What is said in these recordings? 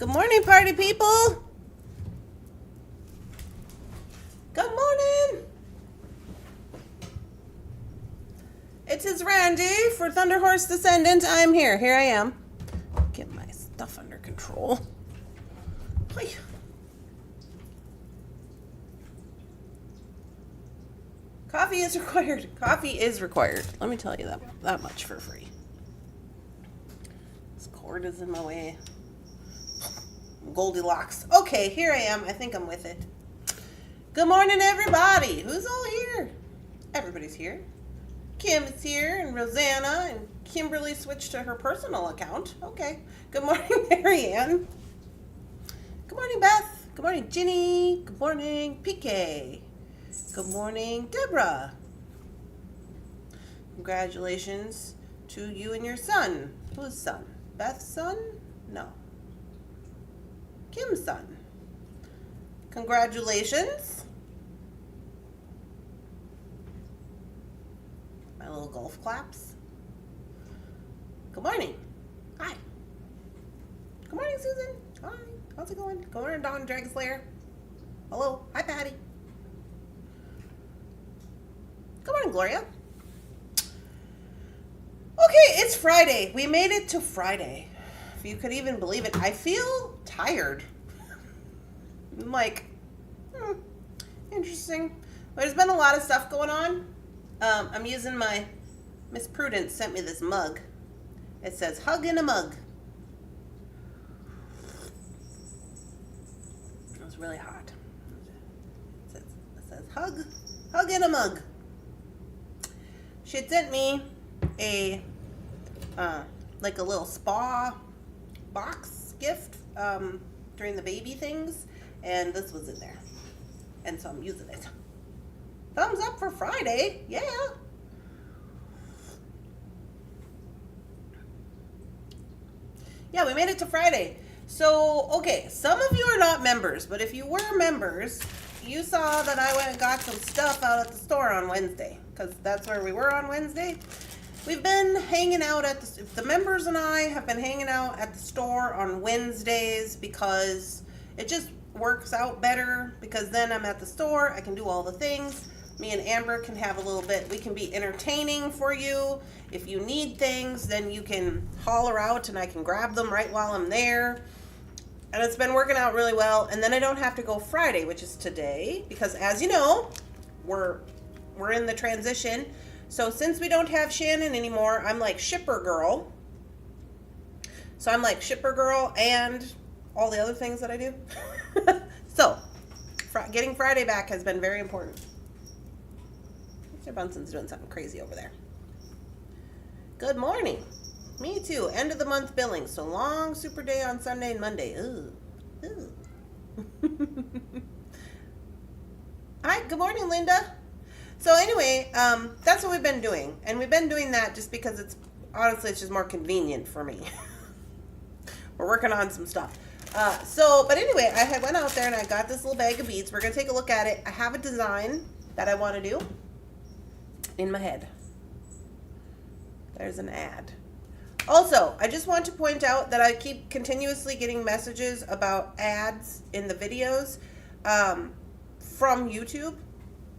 Good morning, party people. Good morning. It is Randy for Thunderhorse Descendant. I'm here. Here I am. Get my stuff under control. Hi. Coffee is required. Coffee is required. Let me tell you that much for free. This cord is in my way. Goldilocks. Okay, here I am. I think I'm with it. Good morning, everybody. Who's all here? Everybody's here. Kim is here, and Rosanna, and Kimberly switched to her personal account. Okay. Good morning, Marianne. Good morning, Beth. Good morning, Ginny. Good morning, PK. Good morning, Deborah. Congratulations to you and your son. Whose son? Beth's son? No. Kim's son. Congratulations. My little golf claps. Good morning. Hi. Good morning, Susan. Hi. How's it going? Good morning, Dawn Dragon Slayer. Hello. Hi, Patty. Good morning, Gloria. Okay, it's Friday. We made it to Friday. If you could even believe it. I feel tired. I'm like, interesting. There's been a lot of stuff going on. I'm using my, Miss Prudence sent me this mug. It says, hug in a mug. It was really hot. It says hug in a mug. She had sent me a, like a little spa box gift during the baby things, and this was in there, and so I'm using it. Thumbs up for Friday. Yeah. Yeah, we made it to Friday. So, okay, some of you are not members, but if you were members, you saw that I went and got some stuff out at the store on Wednesday, because that's where we were on Wednesday. We've been hanging out at the members and I have been hanging out at the store on Wednesdays because it just works out better, because then I'm at the store, I can do all the things. Me and Amber can have a little bit, we can be entertaining for you. If you need things, then you can holler out and I can grab them right while I'm there. And it's been working out really well. And then I don't have to go Friday, which is today, because as you know, we're in the transition. So since we don't have Shannon anymore, I'm like shipper girl. So I'm like shipper girl and all the other things that I do. So getting Friday back has been very important. Mr. Bunson's doing something crazy over there. Good morning. Me too. End of the month billing. So long super day on Sunday and Monday. Ooh. Ooh. Hi, good morning, Linda. So anyway, that's what we've been doing. And we've been doing that just because it's just more convenient for me. We're working on some stuff. But anyway, I went out there and I got this little bag of beads. We're going to take a look at it. I have a design that I want to do in my head. There's an ad. Also, I just want to point out that I keep continuously getting messages about ads in the videos from YouTube.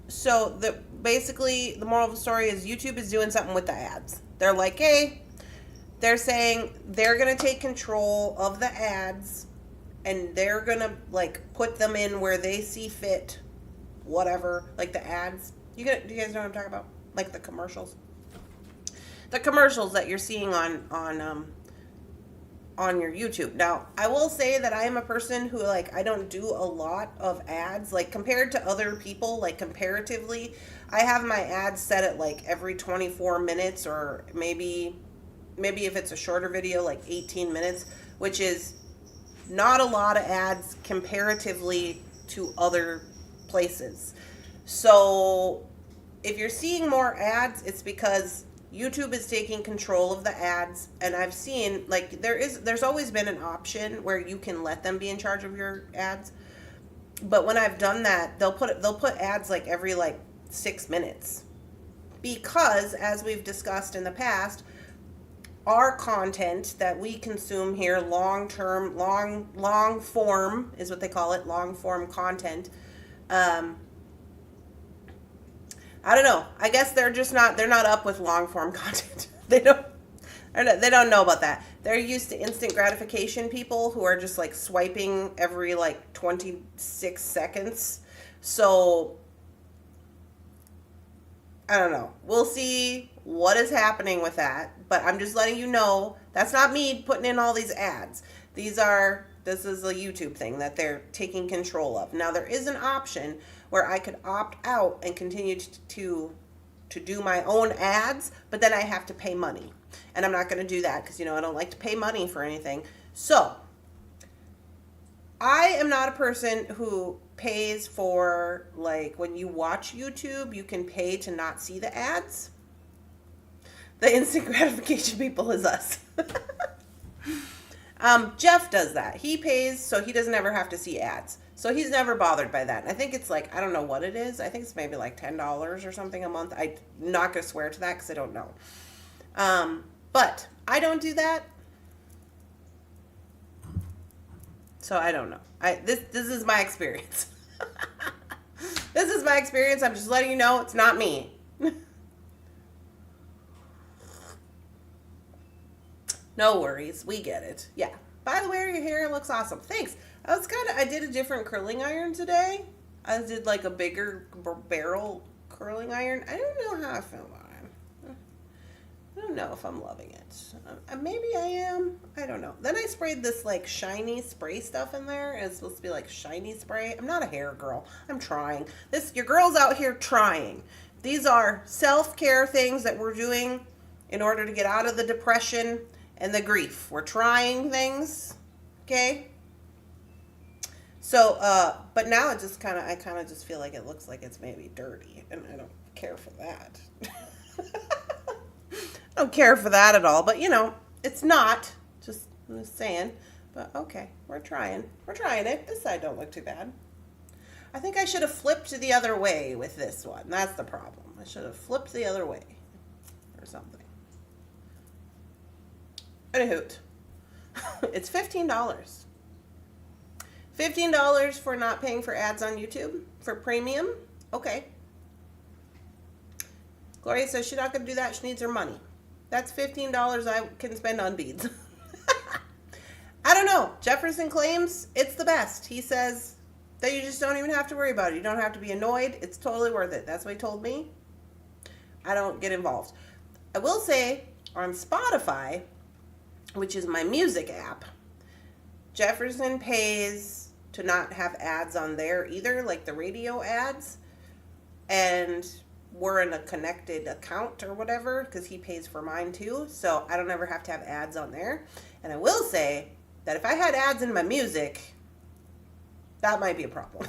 So basically the moral of the story is YouTube is doing something with the ads. They're like, hey, they're saying they're going to take control of the ads and they're going to like put them in where they see fit, whatever, like the ads. Do you guys know what I'm talking about? Like the commercials. The commercials that you're seeing on your YouTube. Now, I will say that I am a person who, like, I don't do a lot of ads. Like, compared to other people, like, comparatively, I have my ads set at, like, every 24 minutes or maybe if it's a shorter video, like 18 minutes, which is not a lot of ads comparatively to other places. So, if you're seeing more ads, it's because YouTube is taking control of the ads, and I've seen, like, there's always been an option where you can let them be in charge of your ads. But when I've done that, they'll put ads like every like 6 minutes. Because as we've discussed in the past, our content that we consume here, long-term, long form is what they call it, long form content. I don't know. I guess they're not up with long form content. They don't know about that. They're used to instant gratification people who are just like swiping every like 26 seconds. So I don't know. We'll see what is happening with that. But I'm just letting you know that's not me putting in all these ads. This is a YouTube thing that they're taking control of. Now there is an option where I could opt out and continue to do my own ads, but then I have to pay money. And I'm not going to do that because, I don't like to pay money for anything. So I am not a person who pays for, like, when you watch YouTube, you can pay to not see the ads. The instant gratification people is us. Jeff does that. He pays so he doesn't ever have to see ads. So he's never bothered by that. And I think it's like, I don't know what it is. I think it's maybe like $10 or something a month. I'm not going to swear to that because I don't know. But I don't do that. So I don't know. This is my experience. This is my experience. I'm just letting you know it's not me. No worries. We get it. Yeah. By the way, your hair looks awesome. Thanks. I did a different curling iron today. I did like a bigger barrel curling iron. I don't know how I feel about it. I don't know if I'm loving it. Maybe I am. I don't know. Then I sprayed this like shiny spray stuff in there. It's supposed to be like shiny spray. I'm not a hair girl. I'm trying. Your girl's out here trying. These are self-care things that we're doing in order to get out of the depression and the grief. We're trying things. Okay? So, but now I kind of just feel like it looks like it's maybe dirty, and I don't care for that. I don't care for that at all, but it's not. I'm just saying. But okay, we're trying. We're trying it. This side don't look too bad. I think I should have flipped the other way with this one. That's the problem. I should have flipped the other way or something. And a hoot. It's $15. $15 for not paying for ads on YouTube for premium. Okay. Gloria says she's not going to do that. She needs her money. That's $15 I can spend on beads. I don't know. Jefferson claims it's the best. He says that you just don't even have to worry about it. You don't have to be annoyed. It's totally worth it. That's what he told me. I don't get involved. I will say on Spotify, which is my music app, Jefferson pays to not have ads on there either, like the radio ads. And we're in a connected account or whatever because he pays for mine too. So I don't ever have to have ads on there. And I will say that if I had ads in my music, that might be a problem.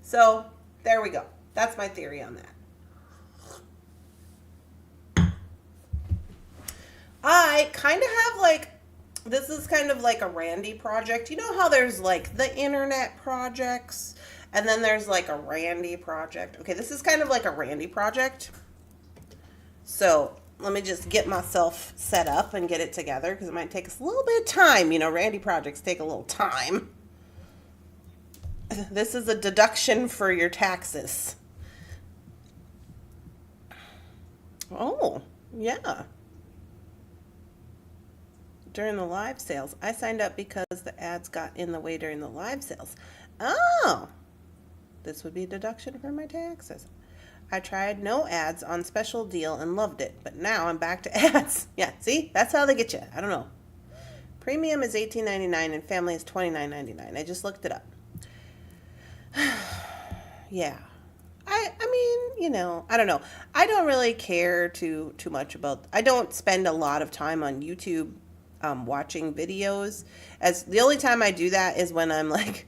So there we go. That's my theory on that. I kind of have like, this is kind of like a Randy project. You know how there's like the internet projects and then there's like a Randy project. Okay, this is kind of like a Randy project. So let me just get myself set up and get it together because it might take us a little bit of time. Randy projects take a little time. This is a deduction for your taxes. Oh, yeah. During the live sales. I signed up because the ads got in the way during the live sales. Oh, this would be a deduction for my taxes. I tried no ads on special deal and loved it, but now I'm back to ads. Yeah, see? That's how they get you. I don't know. Premium is $18.99 and family is $29.99. I just looked it up. Yeah. I mean, I don't know. I don't really care too much about, I don't spend a lot of time on YouTube watching videos. As the only time I do that is when I'm like,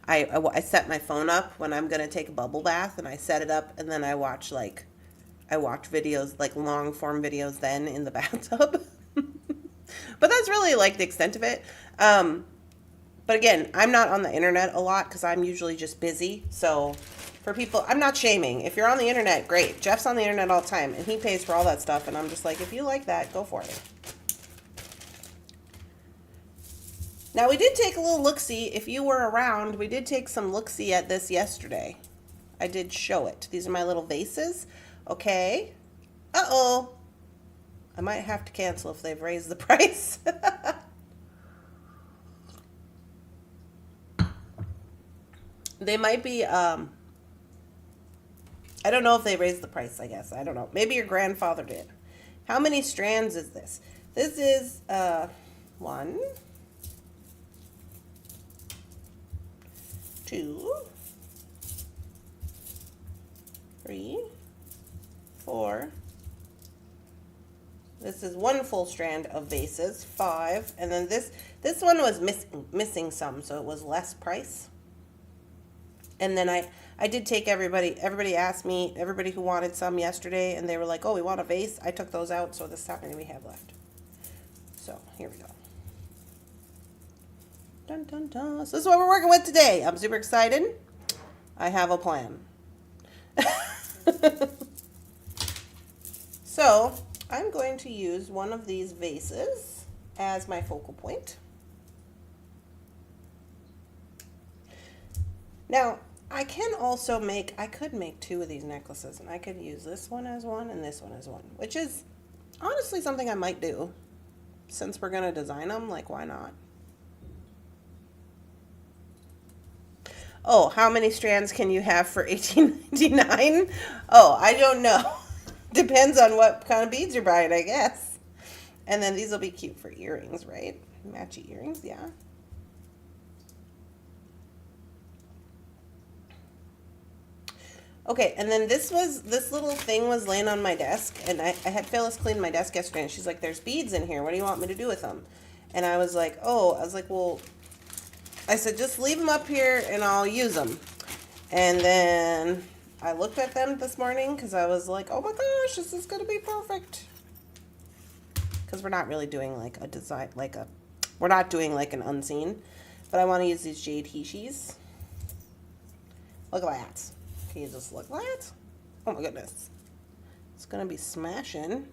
I set my phone up when I'm going to take a bubble bath and I set it up and then I watch videos, like long form videos then in the bathtub. But that's really like the extent of it. But again, I'm not on the internet a lot because I'm usually just busy. So for people. I'm not shaming. If you're on the internet, great. Jeff's on the internet all the time, and he pays for all that stuff, and I'm just like, if you like that, go for it. Now, we did take a little look-see. If you were around, we did take some look-see at this yesterday. I did show it. These are my little vases. Okay. Uh-oh. I might have to cancel if they've raised the price. They might be, I don't know if they raised the price, I guess. I don't know. Maybe your grandfather did. How many strands is this? This is, 1, 2, 3, 4. This is 1 full strand of vases, 5. And then this one was missing some, so it was less price. And then I did take everybody asked me, everybody who wanted some yesterday, and they were like, oh, we want a vase. I took those out, so this is how many we have left. So here we go. Dun, dun, dun. So this is what we're working with today. I'm super excited. I have a plan. So I'm going to use one of these vases as my focal point. Now, I could make 2 of these necklaces, and I could use this one as one and this one as one, which is honestly something I might do. Since we're going to design them, like, why not? Oh, how many strands can you have for $18.99? Oh, I don't know. Depends on what kind of beads you're buying, I guess. And then these will be cute for earrings, right? Matchy earrings, yeah. Okay, and then this little thing was laying on my desk, and I had Phyllis clean my desk yesterday, and she's like, there's beads in here. What do you want me to do with them? And I was like, well, I said, just leave them up here, and I'll use them. And then I looked at them this morning, because I was like, oh my gosh, this is going to be perfect. Because we're not really doing like a design, we're not doing like an unseen, but I want to use these jade hishis. Look at that. Can you just look at that? Oh my goodness. It's going to be smashing.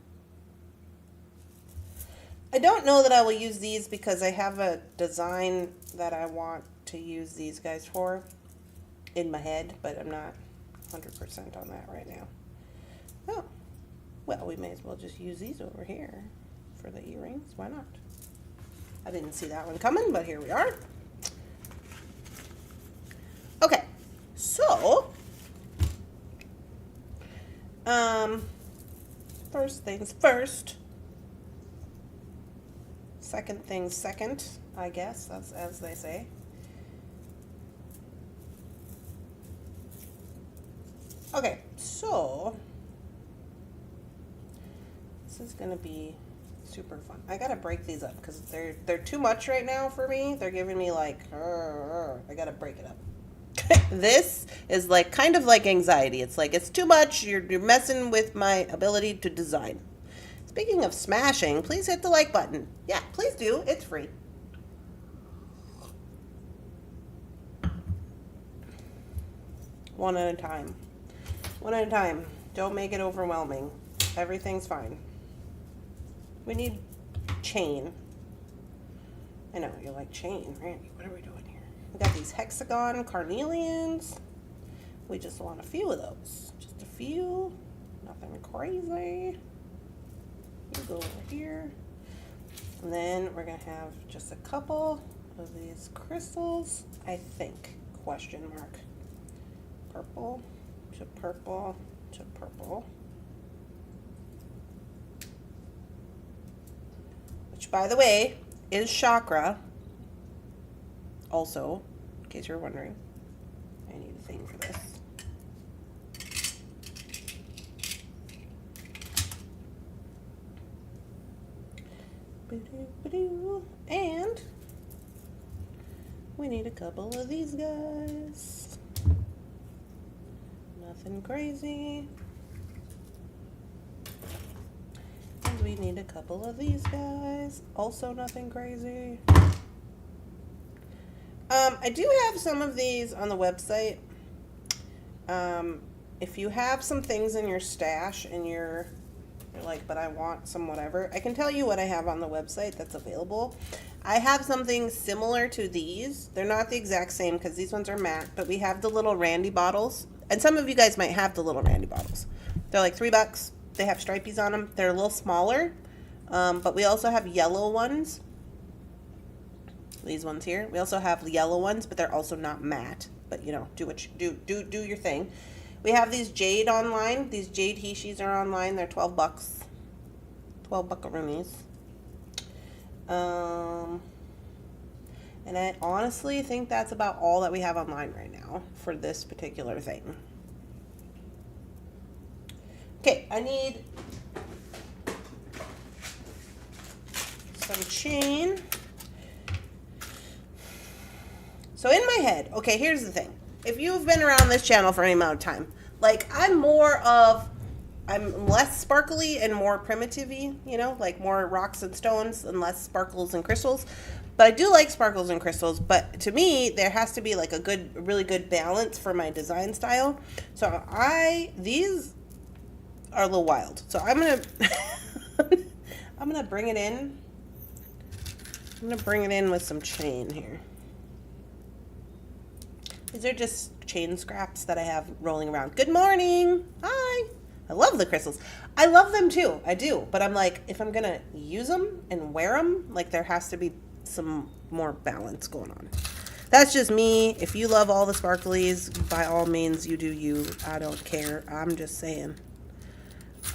I don't know that I will use these because I have a design that I want to use these guys for in my head, but I'm not 100% on that right now. Oh, well, we may as well just use these over here for the earrings. Why not? I didn't see that one coming, but here we are. Okay, so first things first, second things second, I guess, that's as they say. Okay, so this is gonna be super fun. I gotta break these up because they're too much right now for me. They're giving me like, I gotta break it up. This is like kind of like anxiety. It's like it's too much. You're messing with my ability to design. Speaking of smashing, please hit the like button. Yeah, please do. It's free. One at a time. One at a time. Don't make it overwhelming. Everything's fine. We need chain. I know, you're like, chain, Randy, what are we doing here? We got these hexagon carnelians. We just want a few of those. Just a few. Nothing crazy. You go over here. And then we're going to have just a couple of these crystals, I think. Question mark. Purple to purple to purple. Which, by the way, is chakra. Also, in case you're wondering, I need a thing for this. And we need a couple of these guys. Nothing crazy. And we need a couple of these guys. Also nothing crazy. I do have some of these on the website. If you have some things in your stash and you're like, but I want some whatever, I can tell you what I have on the website that's available. I have something similar to these. They're not the exact same because these ones are matte, but we have the little Randy bottles. And some of you guys might have the little Randy bottles. They're like $3. They have stripies on them. They're a little smaller, but we also have yellow ones. These ones here. We also have yellow ones, but they're also not matte. But you know, do what you do your thing. We have these jade online. These jade hishis are online. They're $12. 12 buckaroonies. And I honestly think that's about all that we have online right now for this particular thing. Okay, I need some chain. So in my head, okay, here's the thing. If you've been around this channel for any amount of time, like I'm less sparkly and more primitive-y, you know, like more rocks and stones and less sparkles and crystals. But I do like sparkles and crystals, but to me, there has to be like a really good balance for my design style. So these are a little wild. So I'm gonna, I'm gonna bring it in. I'm gonna bring it in with some chain here. These are just chain scraps that I have rolling around. Good morning. Hi. I love the crystals. I love them too. I do. But I'm like, if I'm going to use them and wear them, like there has to be some more balance going on. That's just me. If you love all the sparklies, by all means, you do you. I don't care. I'm just saying.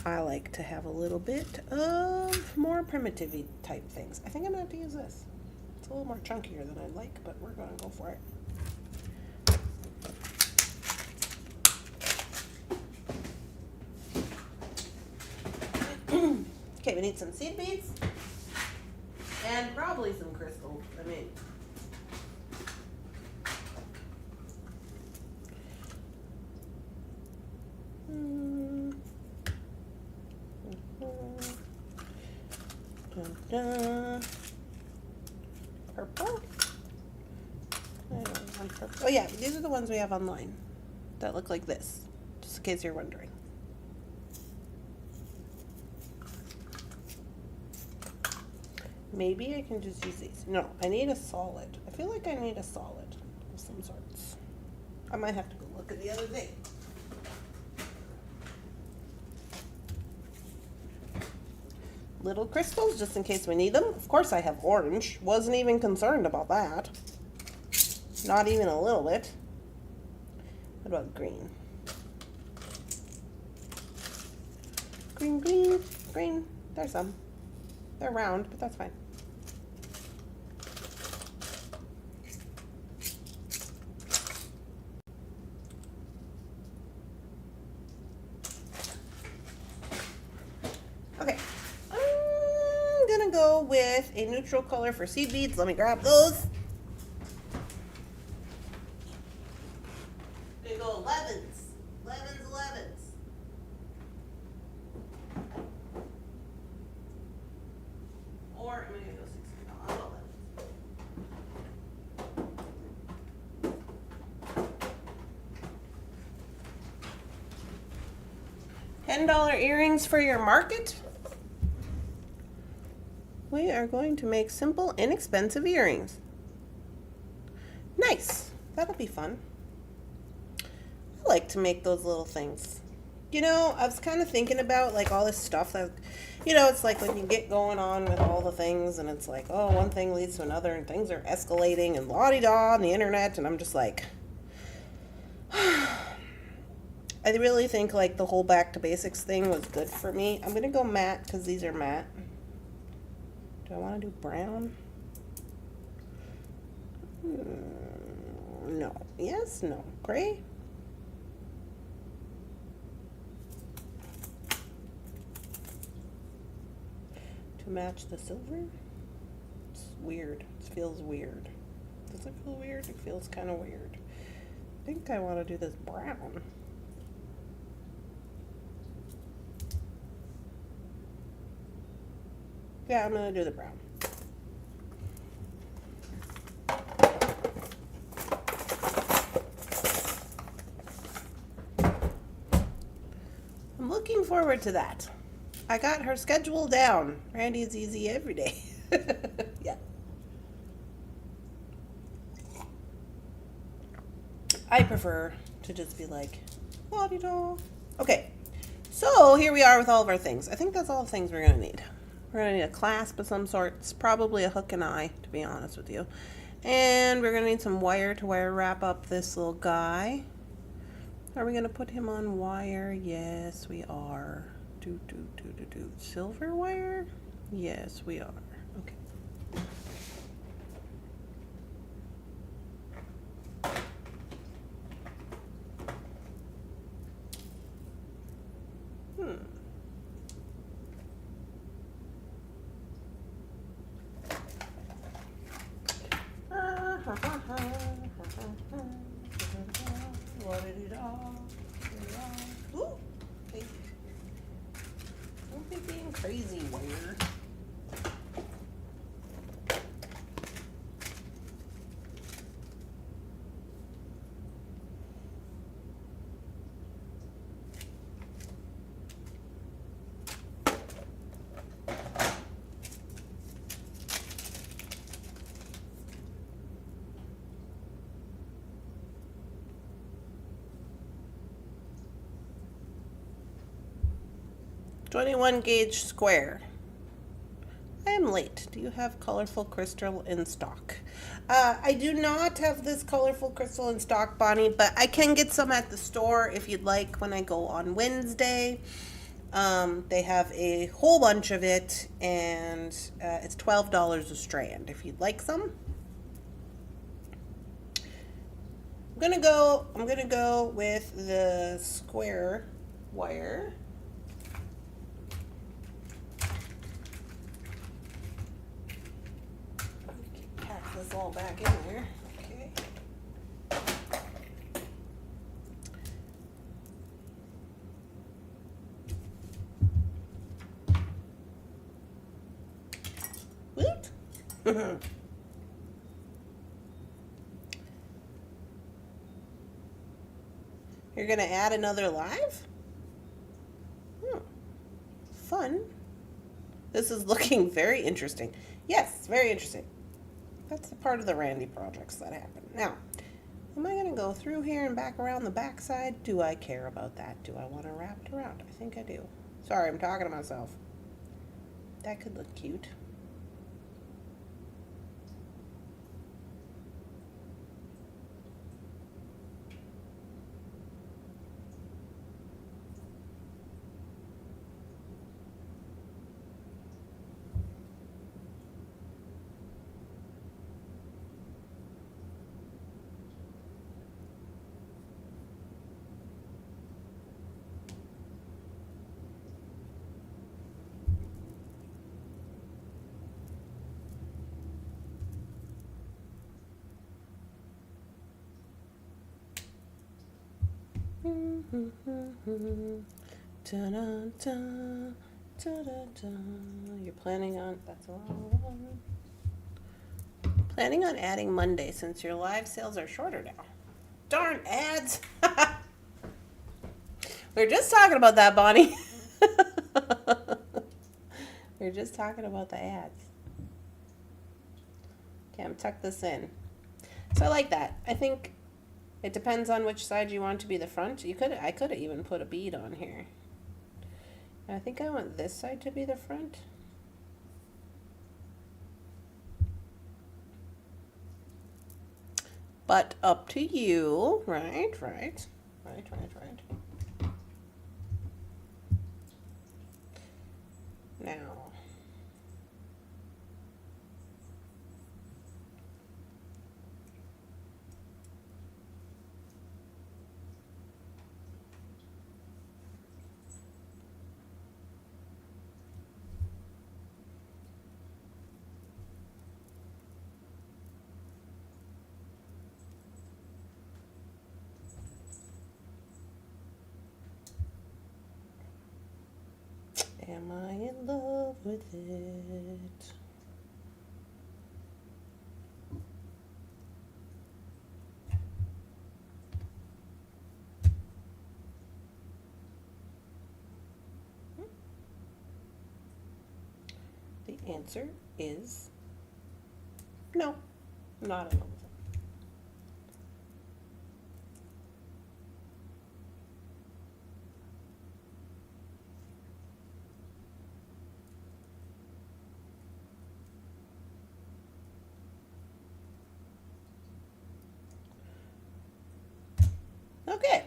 I like to have a little bit of more primitive-y type things. I think I'm going to have to use this. It's a little more chunkier than I'd like, but we're going to go for it. Okay, we need some seed beads and probably some crystals. I mean, purple. I don't want purple. Oh yeah, these are the ones we have online that look like this, just in case you're wondering. Maybe I can just use these. No, I need a solid. I feel like I need a solid of some sorts. I might have to go look at the other thing. Little crystals, just in case we need them. Of course I have orange. Wasn't even concerned about that. Not even a little bit. What about green? Green, green, green. There's some. They're round, but that's fine. Okay, I'm gonna go with a neutral color for seed beads. Let me grab those. I'm gonna go 11s. 11s, 11s. Or I'm gonna go 16. No, I'll go 11s. $10 earrings for your market? We are going to make simple, inexpensive earrings. Nice. That'll be fun. I like to make those little things. You know, I was kind of thinking about like all this stuff that, you know, it's like when you get going on with all the things and it's like, oh, one thing leads to another and things are escalating and la-di-da on the internet, and I'm just like, I really think like the whole back to basics thing was good for me. I'm going to go matte because these are matte. Do I want to do brown? No. Yes, no. Gray? To match the silver? It's weird. It feels weird. Does it feel weird? It feels kind of weird. I think I want to do this brown. Yeah, I'm going to do the brown. looking forward to that. I got her schedule down. Randy is easy every day. Yeah. I prefer to just be like, la-di-da. Okay, so here we are with all of our things. I think that's all the things we're going to need. We're going to need a clasp of some sorts, probably a hook and eye, to be honest with you. And we're going to need some wire to wire wrap up this little guy. Are we going to put him on wire? Yes, we are. Silver wire? Yes, we are. Okay. Ooh, hey. Don't be being crazy, wire. .21 gauge square. I am late. Do you have colorful crystal in stock? I do not have this colorful crystal in stock, Bonnie, but I can get some at the store if you'd like when I go on Wednesday. They have a whole bunch of it, and it's $12 a strand if you'd like some. I'm gonna go with the square wire. Pack this all back in there. Okay. Woot! You're gonna add another live? Fun. This is looking very interesting. Yes, very interesting. That's the part of the Randy projects that happen. Now, am I gonna go through here and back around the back side? Do I care about that? Do I want to wrap it around? I think I do. Sorry, I'm talking to myself. That could look cute. You're planning on, that's a long one. Planning on adding Monday since your live sales are shorter now. Darn ads. We were just talking about that, Bonnie. We were just talking about the ads. Okay, I'm tuck this in. So I like that. I think it depends on which side you want to be the front. I could have even put a bead on here. I think I want this side to be the front. But up to you. Right. Now. Am I in love with it? answer is no, not an elephant. Okay,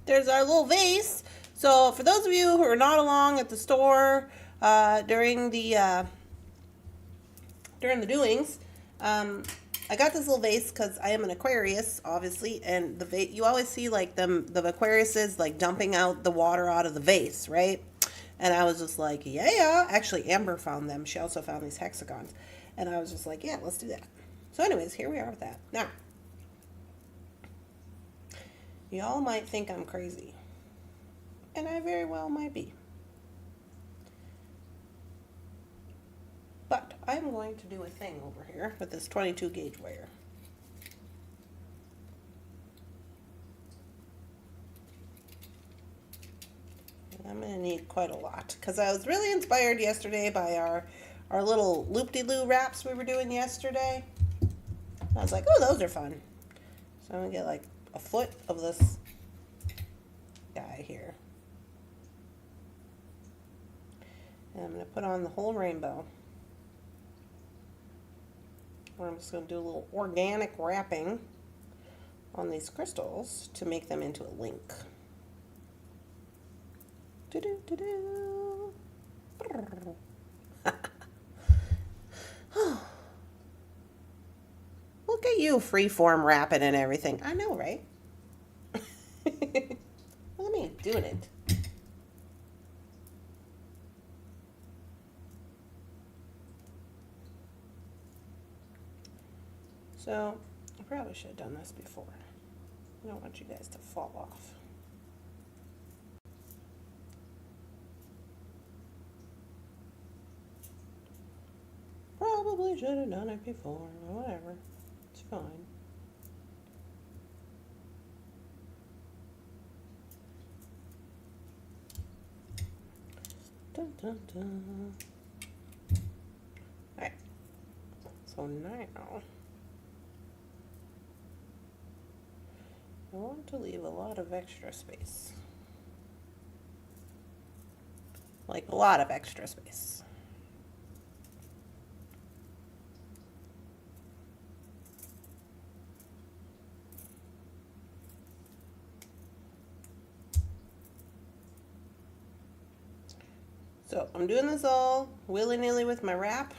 there's our little vase. So for those of you who are not along at the store during the doings, I got this little vase because I am an Aquarius, obviously, and the you always see like the Aquariuses like dumping out the water out of the vase, right? And I was just like, yeah. Actually, Amber found them. She also found these hexagons, and I was just like, yeah, let's do that. So, anyways, here we are with that. Now, y'all might think I'm crazy, and I very well might be. But I'm going to do a thing over here with this 22 gauge wire. I'm going to need quite a lot because I was really inspired yesterday by our little loop-de-loo wraps we were doing yesterday. And I was like, oh, those are fun. So I'm going to get like a foot of this guy here. And I'm going to put on the whole rainbow. I'm just going to do a little organic wrapping on these crystals to make them into a link. Do-do-do-do. Look at you, freeform wrapping and everything. I know, right? Look at me doing it. So, I probably should have done this before. I don't want you guys to fall off. Probably should have done it before, or whatever. It's fine. Dun, dun, dun. Alright. So now, I want to leave a lot of extra space. Like a lot of extra space. So I'm doing this all willy-nilly with my wrap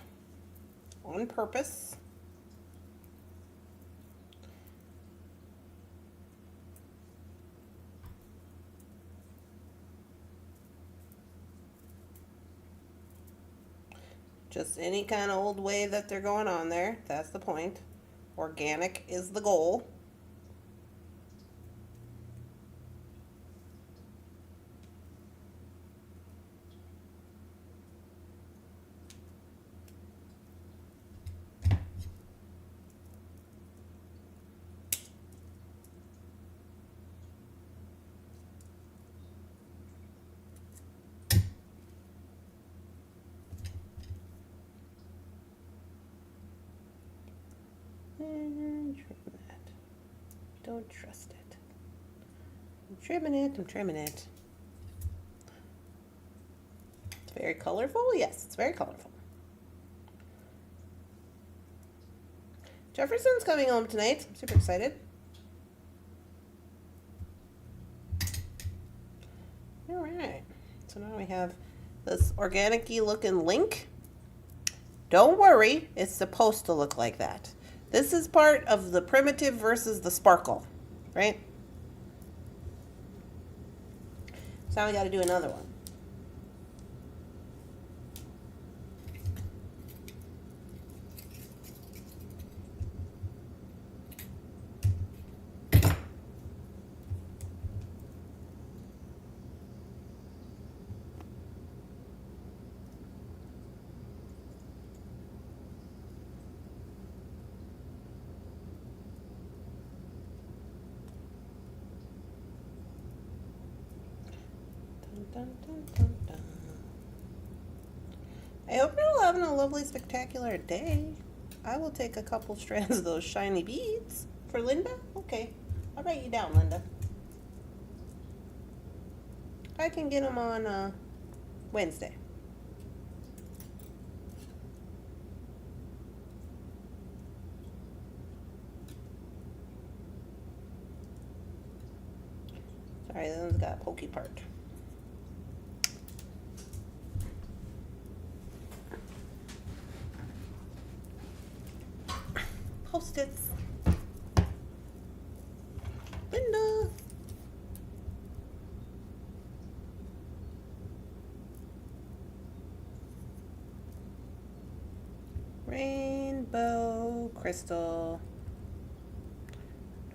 on purpose. Just any kind of old way that they're going on there. That's the point. Organic is the goal. And trim that. Don't trust it. I'm trimming it, I'm trimming it. It's very colorful. Yes, it's very colorful. Jefferson's coming home tonight. I'm super excited. Alright. So now we have this organic-y looking link. Don't worry, it's supposed to look like that. This is part of the primitive versus the sparkle, right? So now we got to do another one. Dun, dun, dun, dun. I hope you're all having a lovely, spectacular day. I will take a couple strands of those shiny beads. For Linda? Okay. I'll write you down, Linda. I can get them on Wednesday. Sorry, this one's got a pokey part. Post-its. Linda. Rainbow crystal.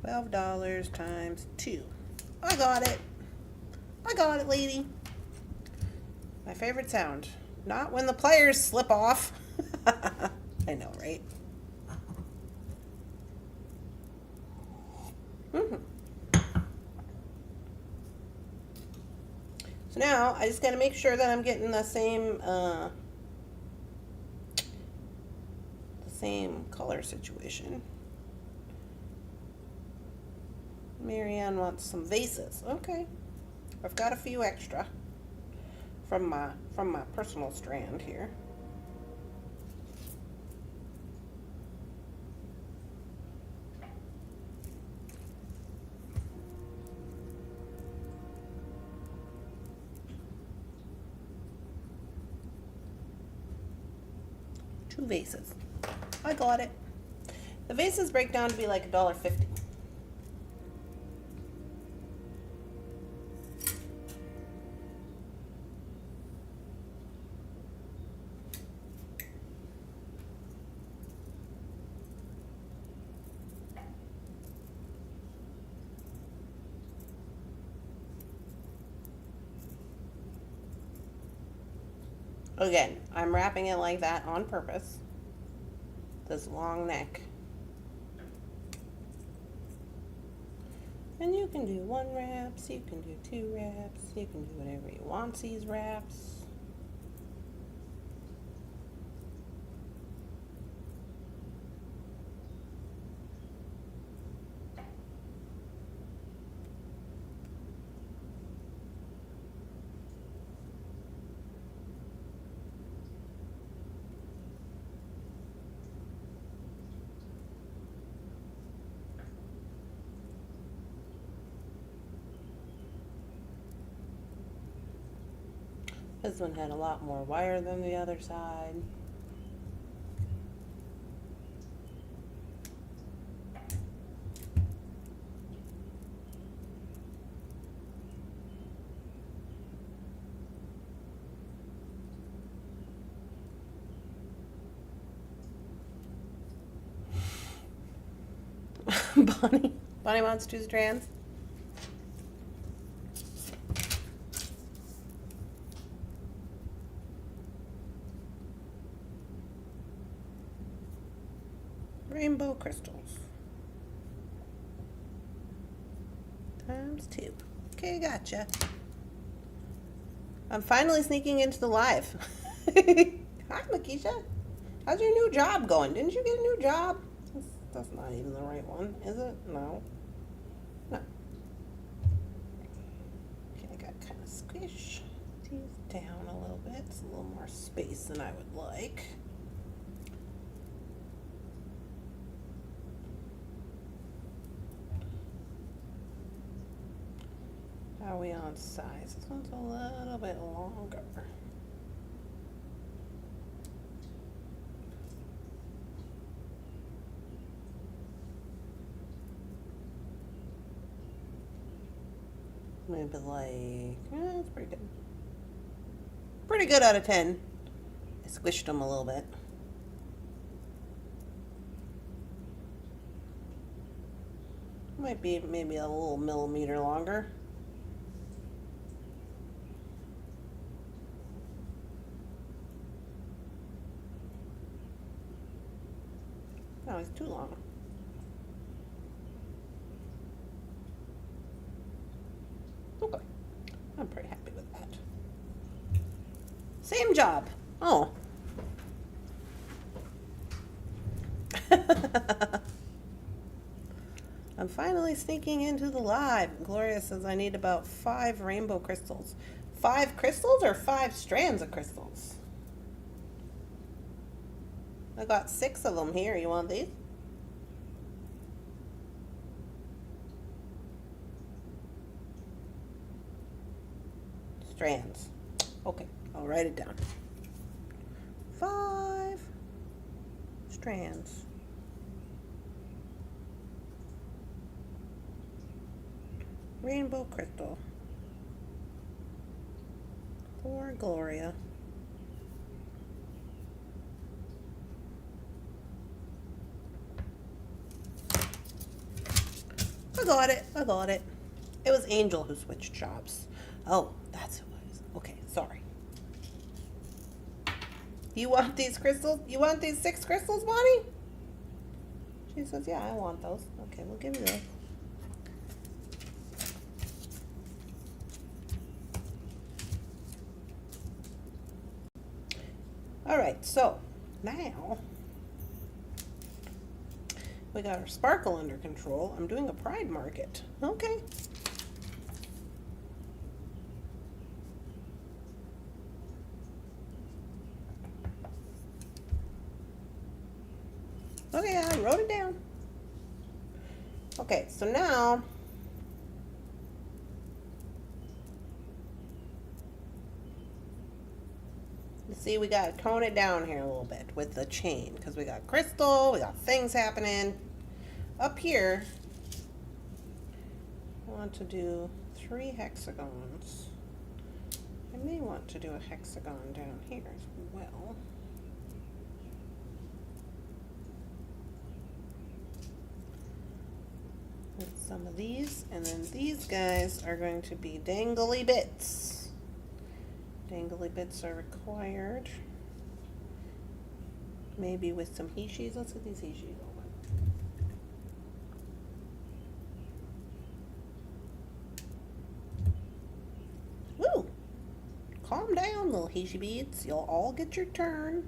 $12 times 2. I got it. I got it, lady. My favorite sound. Not when the pliers slip off. I know, right? So now I just got to make sure that I'm getting the same color situation. Marianne wants some vases. Okay, I've got a few extra from my personal strand here. Two vases. I got it. The vases break down to be like $1.50. Again, I'm wrapping it like that on purpose. This long neck. And you can do 1 wraps, you can do 2 wraps, you can do whatever you want these wraps. This one had a lot more wire than the other side. Bonnie wants 2 strands. Rainbow crystals. Times 2. Okay, gotcha. I'm finally sneaking into the live. Hi, Makisha. How's your new job going? Didn't you get a new job? That's not even the right one, is it? No. No. Okay, I got kind of squish these down a little bit. It's a little more space than I would like. How are we on size? This one's a little bit longer. Maybe like, that's pretty good. Pretty good out of 10. I squished them a little bit. Might be maybe a little millimeter longer. No, it's too long. Okay, I'm pretty happy with that. Same job. Oh, I'm finally sneaking into the live. Gloria says I need about 5 rainbow crystals. 5 crystals or 5 strands of crystals? I got 6 of them here. You want these? Strands. Okay, I'll write it down. 5 strands. Rainbow crystal for Gloria. I got it. I got it. It was Angel who switched jobs. Oh, that's who it was. Okay, sorry. You want these crystals? You want these 6 crystals, Bonnie? She says, yeah, I want those. Okay, we'll give you those. All right, so now we got our sparkle under control. I'm doing a pride market. Okay. Okay, I wrote it down. Okay, so now you see we got to tone it down here a little bit with the chain because we got crystal, we got things happening. Up here, I want to do 3 hexagons. I may want to do a hexagon down here as well. With some of these, and then these guys are going to be dangly bits. Dangly bits are required. Maybe with some hishis. Let's get these hishis over. Woo! Calm down, little hishi beads. You'll all get your turn.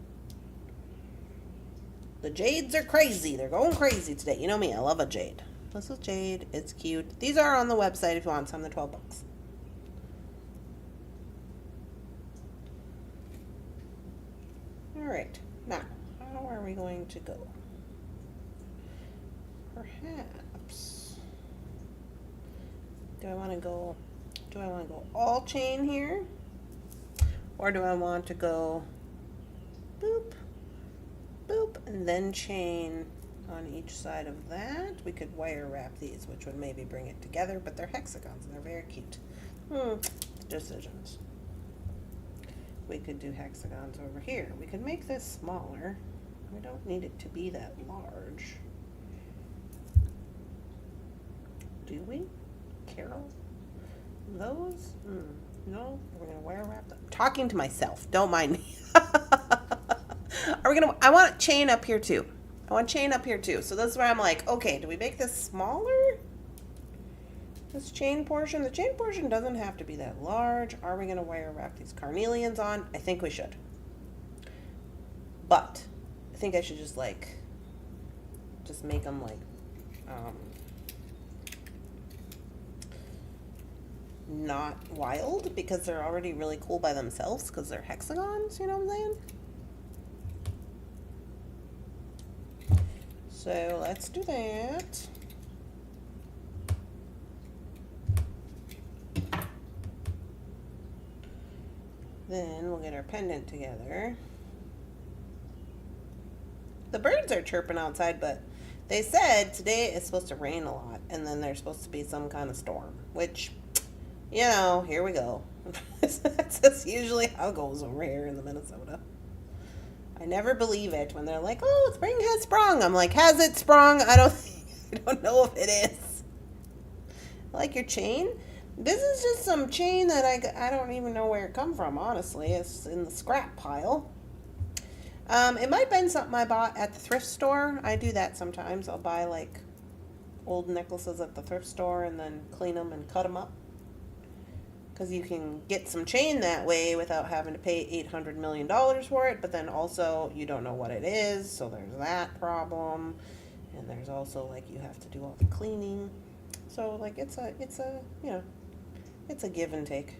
The jades are crazy. They're going crazy today. You know me, I love a jade. This is jade. It's cute. These are on the website if you want some. They're 12 bucks. Alright, now, how are we going to go? Perhaps, do I want to go all chain here? Or do I want to go boop, boop, and then chain on each side of that? We could wire wrap these, which would maybe bring it together, but they're hexagons and they're very cute. Decisions. We could do hexagons over here. We could make this smaller. We don't need it to be that large. Do we? Carol? Those? No, we're gonna wire wrap them. I'm talking to myself, don't mind me. I want chain up here too. I want chain up here too. So this is where I'm like, okay, do we make this smaller? This chain portion? The chain portion doesn't have to be that large. Are we going to wire wrap these carnelians on? I think we should. But I think I should just make them like, not wild because they're already really cool by themselves because they're hexagons, you know what I'm saying? So let's do that. Then we'll get our pendant together. The birds are chirping outside, but they said today is supposed to rain a lot, and then there's supposed to be some kind of storm, which, you know, here we go. That's just usually how it goes over here in the Minnesota. I never believe it when they're like, oh, spring has sprung. I'm like, has it sprung? I don't know if it is. Like your chain? This is just some chain that I don't even know where it come from, honestly. It's in the scrap pile. It might have been something I bought at the thrift store. I do that sometimes. I'll buy like old necklaces at the thrift store and then clean them and cut them up. because you can get some chain that way without having to pay $800 million for it, but then also you don't know what it is, so there's that problem. And there's also, like, you have to do all the cleaning. So, like, it's a, you know, it's a give and take.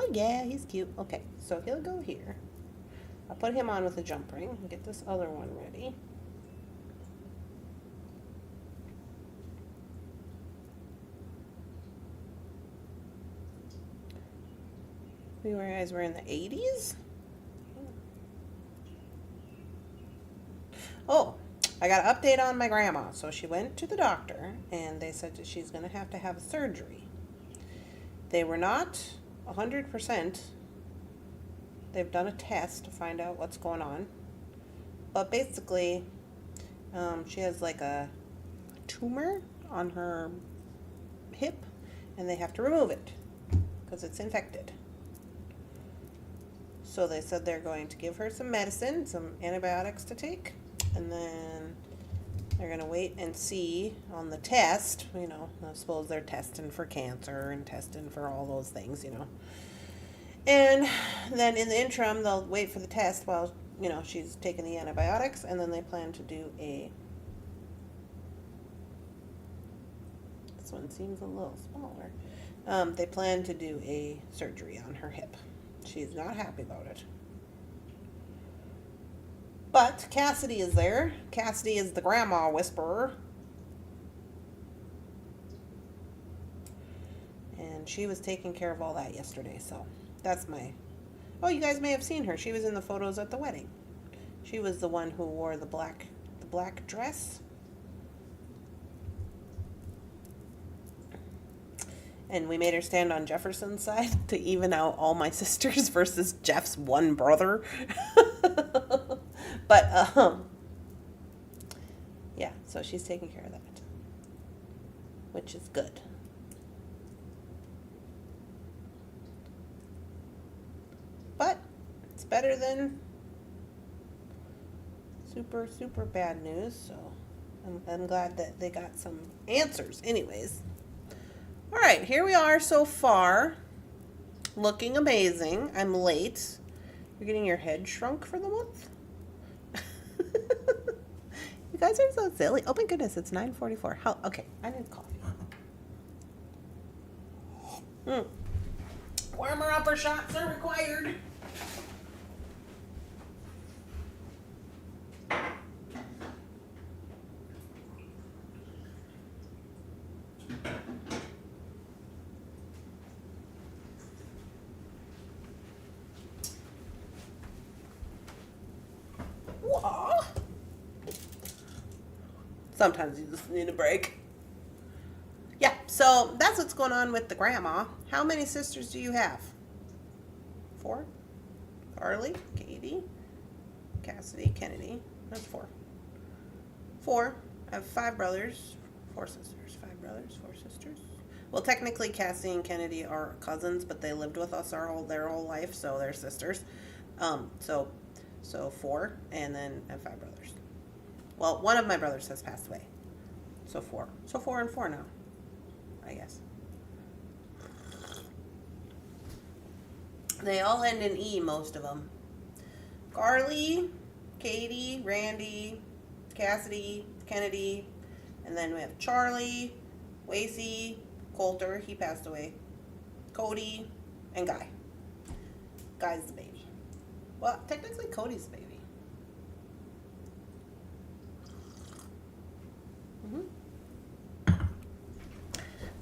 Oh yeah, he's cute. Okay, so he'll go here. I'll put him on with a jump ring and get this other one ready. You guys were in the 80s? Oh, I got an update on my grandma. So she went to the doctor and they said that she's going to have a surgery. They were not 100%. They've done a test to find out what's going on. But basically, she has like a tumor on her hip and they have to remove it because it's infected. So they said they're going to give her some medicine, some antibiotics to take, and then they're going to wait and see on the test. You know, I suppose they're testing for cancer and testing for all those things, you know. And then in the interim, they'll wait for the test while, you know, she's taking the antibiotics, and then they plan to do a... This one seems a little smaller. They plan to do a surgery on her hip. She's not happy about it. But Cassidy is there. Cassidy is the grandma whisperer. And she was taking care of all that yesterday, so that's my... Oh, you guys may have seen her. She was in the photos at the wedding. She was the one who wore the black dress. And we made her stand on Jefferson's side to even out all my sisters versus Jeff's one brother. But, yeah, so she's taking care of that, which is good. But it's better than super, super bad news, so I'm glad that they got some answers anyways. All right, here we are so far. Looking amazing. I'm late. You're getting your head shrunk for the month? You guys are so silly. Oh my goodness, it's 9:44. How? Okay, I need coffee. Warmer upper shots are required. Whoa. Sometimes you just need a break. Yeah, so that's what's going on with the grandma. How many sisters do you have? 4? Carly, Katie, Cassidy, Kennedy. That's 4. 4. I have 5 brothers, 4 sisters. 5 brothers, 4 sisters. Well, technically Cassie and Kennedy are cousins, but they lived with us their whole life, so they're sisters. So 4, and then I have 5 brothers. Well, one of my brothers has passed away. So 4. So 4 and 4 now, I guess. They all end in E, most of them. Carly, Katie, Randy, Cassidy, Kennedy, and then we have Charlie, Wacy, Coulter, he passed away, Cody, and Guy. Guy's the baby. Well, technically Cody's the baby.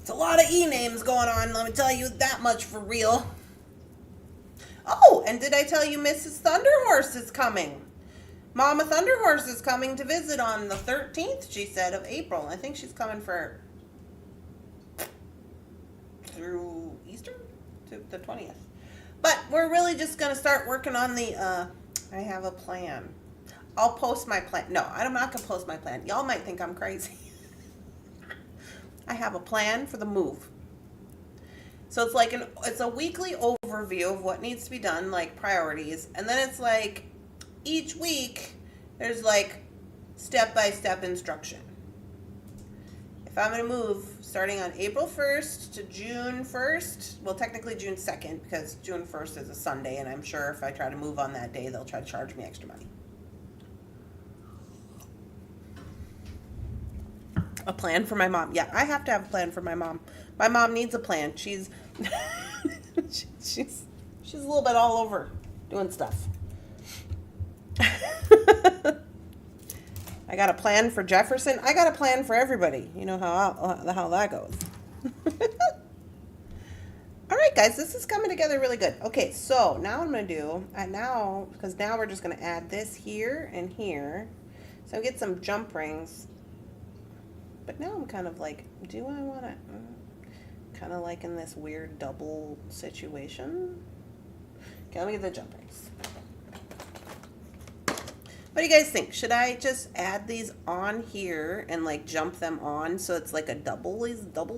It's a lot of E names going on, let me tell you that much for real. Oh, and did I tell you Mrs. Thunderhorse is coming? Mama Thunderhorse is coming to visit on the 13th, she said, of April. I think she's coming through Easter to the 20th. But we're really just going to start working on the, I have a plan. I'll post my plan. No, I'm not going to post my plan. Y'all might think I'm crazy. I have a plan for the move. So it's like it's a weekly overview of what needs to be done, like priorities. And then it's like each week there's like step-by-step instruction. If I'm going to move starting on April 1st to June 1st, well, technically June 2nd, because June 1st is a Sunday, and I'm sure if I try to move on that day, they'll try to charge me extra money. A plan for my mom. Yeah, I have to have a plan for my mom. My mom needs a plan. She's she's a little bit all over doing stuff. I got a plan for Jefferson. I got a plan for everybody. You know how that goes. All right, guys, this is coming together really good. Okay, so now what I'm going to do, because now we're just going to add this here and here. So get some jump rings. But now I'm kind of like, do I want to, kind of like in this weird double situation? Okay, let me get the jump rings. What do you guys think? Should I just add these on here and like jump them on so it's like a double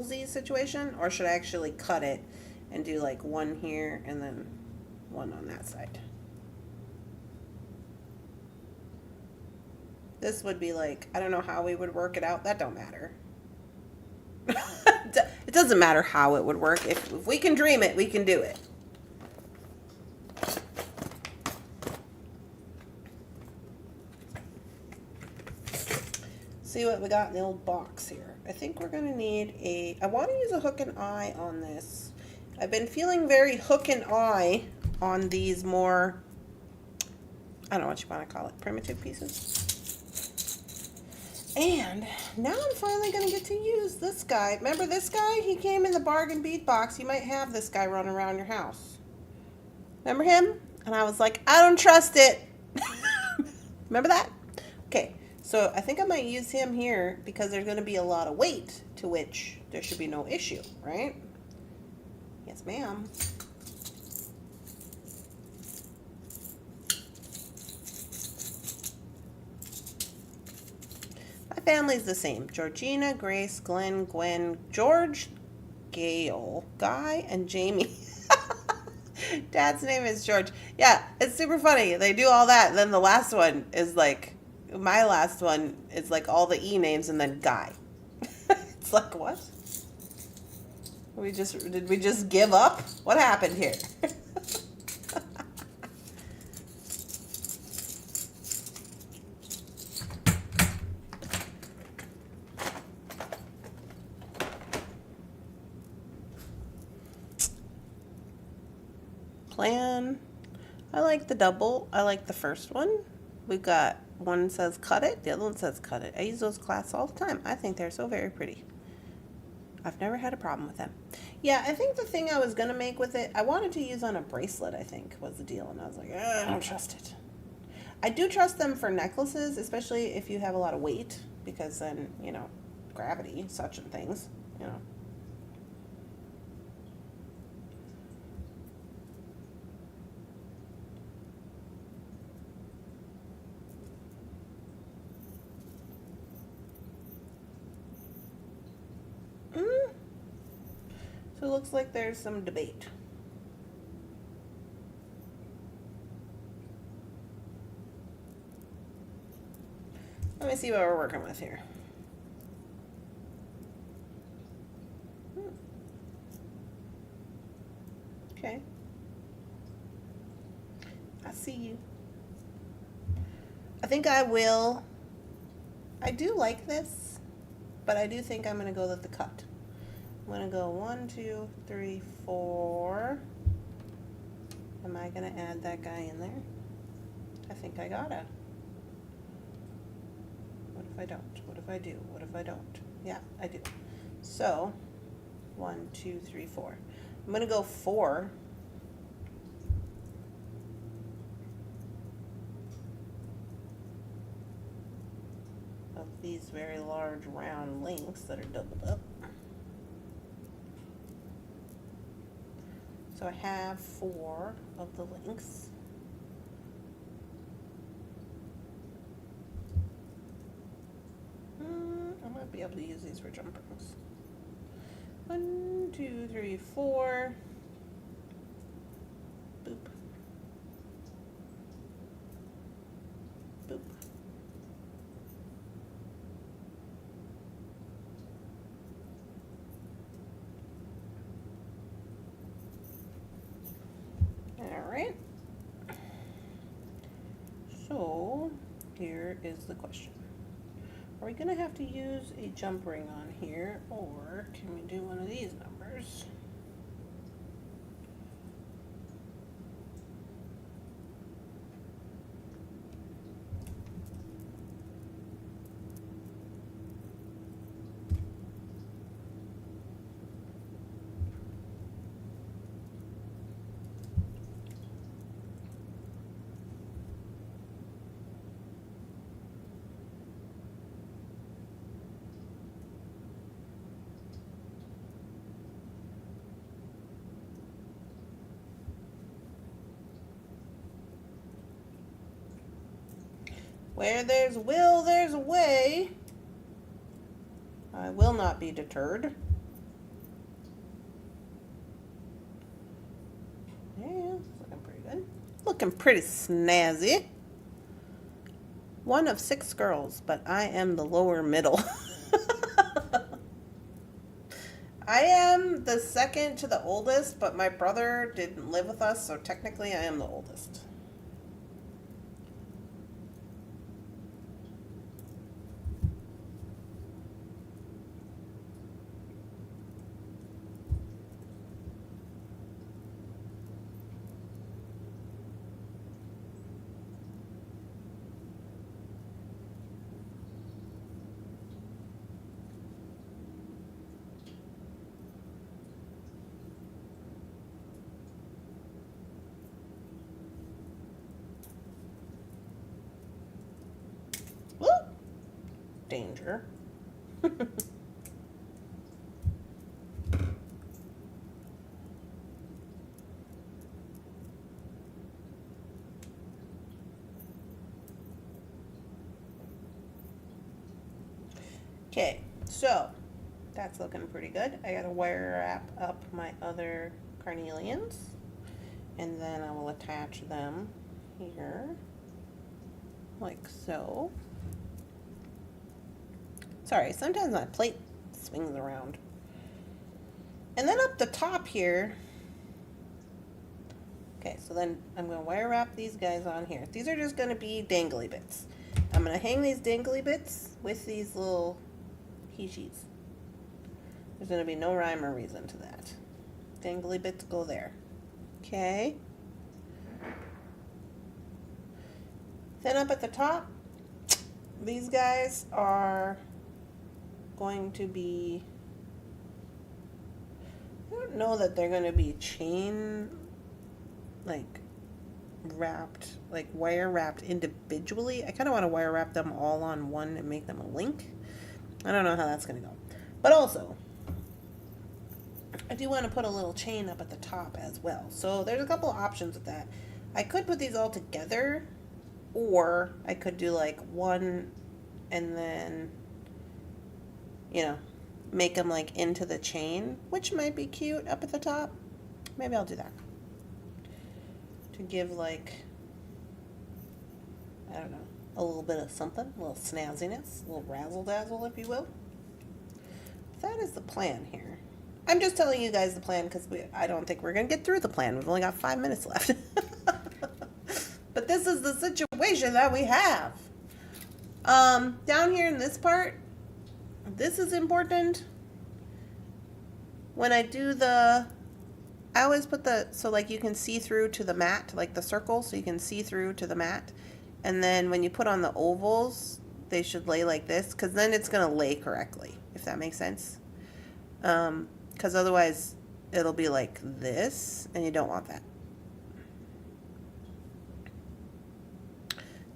Z situation? Or should I actually cut it and do like one here and then one on that side? This would be like, I don't know how we would work it out. That don't matter. It doesn't matter how it would work. If we can dream it, we can do it. See what we got in the old box here. I think we're going to need I want to use a hook and eye on this. I've been feeling very hook and eye on these more, I don't know what you want to call it, primitive pieces. And now I'm finally going to get to use this guy. Remember this guy? He came in the bargain bead box. You might have this guy running around your house. Remember him? And I was like, I don't trust it. Remember that? Okay, so I think I might use him here because there's going to be a lot of weight to which there should be no issue, right? Yes, ma'am. Family's the same. Georgina, Grace, Glenn, Gwen, George, Gail, Guy, and Jamie. Dad's name is George. Yeah, it's super funny. They do all that. And then the last one is like, my last one is like all the E names and then Guy. It's like, what? Did we just give up? What happened here? Plan. I like the double. I like the first one. We've got one says cut it, the other one says cut it. I use those clasps all the time. I think they're so very pretty. I've never had a problem with them. Yeah, I think the thing I was going to make with it, I wanted to use on a bracelet, I think, was the deal. And I was like, I don't trust it. I do trust them for necklaces, especially if you have a lot of weight, because then, you know, gravity, such and things, you know. So it looks like there's some debate. Let me see what we're working with here. Okay. I see you. I think I will. I do like this, but I do think I'm going to go with the cut. I'm going to go 1, 2, 3, 4. Am I going to add that guy in there? I think I gotta. What if I don't? What if I do? What if I don't? Yeah, I do. So, 1, 2, 3, 4. I'm going to go 4. these very large round links that are doubled up. So I have 4 of the links. I might be able to use these for jump rings. 1, 2, 3, 4. Boop. Boop. All right. So here is the question. Are we going to have to use a jump ring on here, or can we do one of these numbers? Where there's will, there's a way. I will not be deterred. Yeah, it's looking pretty good. Looking pretty snazzy. 1 of 6 girls, but I am the lower middle. I am the second to the oldest, but my brother didn't live with us, so technically I am the oldest. Danger. Okay, so that's looking pretty good. I gotta wire wrap up my other carnelians, and then I will attach them here, like so. Sorry, sometimes my plate swings around. And then up the top here, okay, so then I'm going to wire wrap these guys on here. These are just going to be dangly bits. I'm going to hang these dangly bits with these little he-sheets. There's going to be no rhyme or reason to that. Dangly bits go there. Okay. Then up at the top, these guys are going to be, I don't know that they're going to be chain like wrapped, like wire wrapped individually. I kind of want to wire wrap them all on one and make them a link. I don't know how that's going to go. But also, I do want to put a little chain up at the top as well. So there's a couple options with that. I could put these all together, or I could do like one and then, you know, make them like into the chain, which might be cute up at the top. Maybe I'll do that to give like, I don't know, a little bit of something, a little snazziness, a little razzle dazzle, if you will. That is the plan here. I'm just telling you guys the plan because I don't think we're gonna get through the plan. We've only got 5 minutes left. But this is the situation that we have. Down here in this part, this is important. When I do I always put so like you can see through to the mat, like the circle, so you can see through to the mat. And then when you put on the ovals, they should lay like this, because then it's going to lay correctly, if that makes sense. Because otherwise it'll be like this, and you don't want that.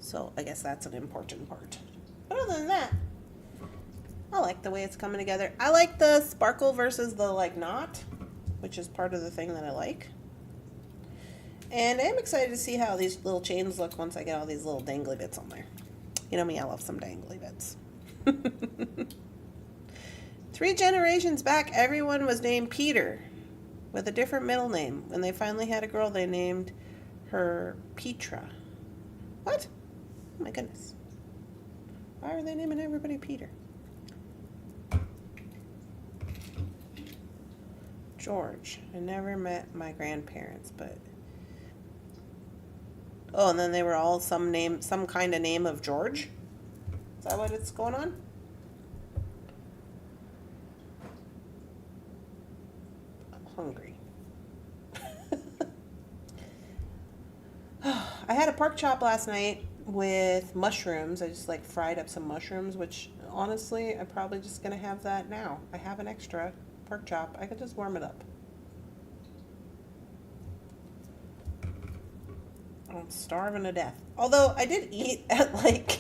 So I guess that's an important part. But other than that, I like the way it's coming together. I like the sparkle versus the like knot, which is part of the thing that I like. And I'm excited to see how these little chains look once I get all these little dangly bits on there. You know me, I love some dangly bits. 3 generations back, everyone was named Peter with a different middle name. When they finally had a girl, they named her Petra. What? Oh my goodness. Why are they naming everybody Peter? George. I never met my grandparents, but... Oh, and then they were all some kind of name of George? Is that what it's going on? I'm hungry. I had a pork chop last night with mushrooms. I just like fried up some mushrooms, which honestly, I'm probably just going to have that now. I have an extra pork chop. I could just warm it up. I'm starving to death. Although I did eat at like,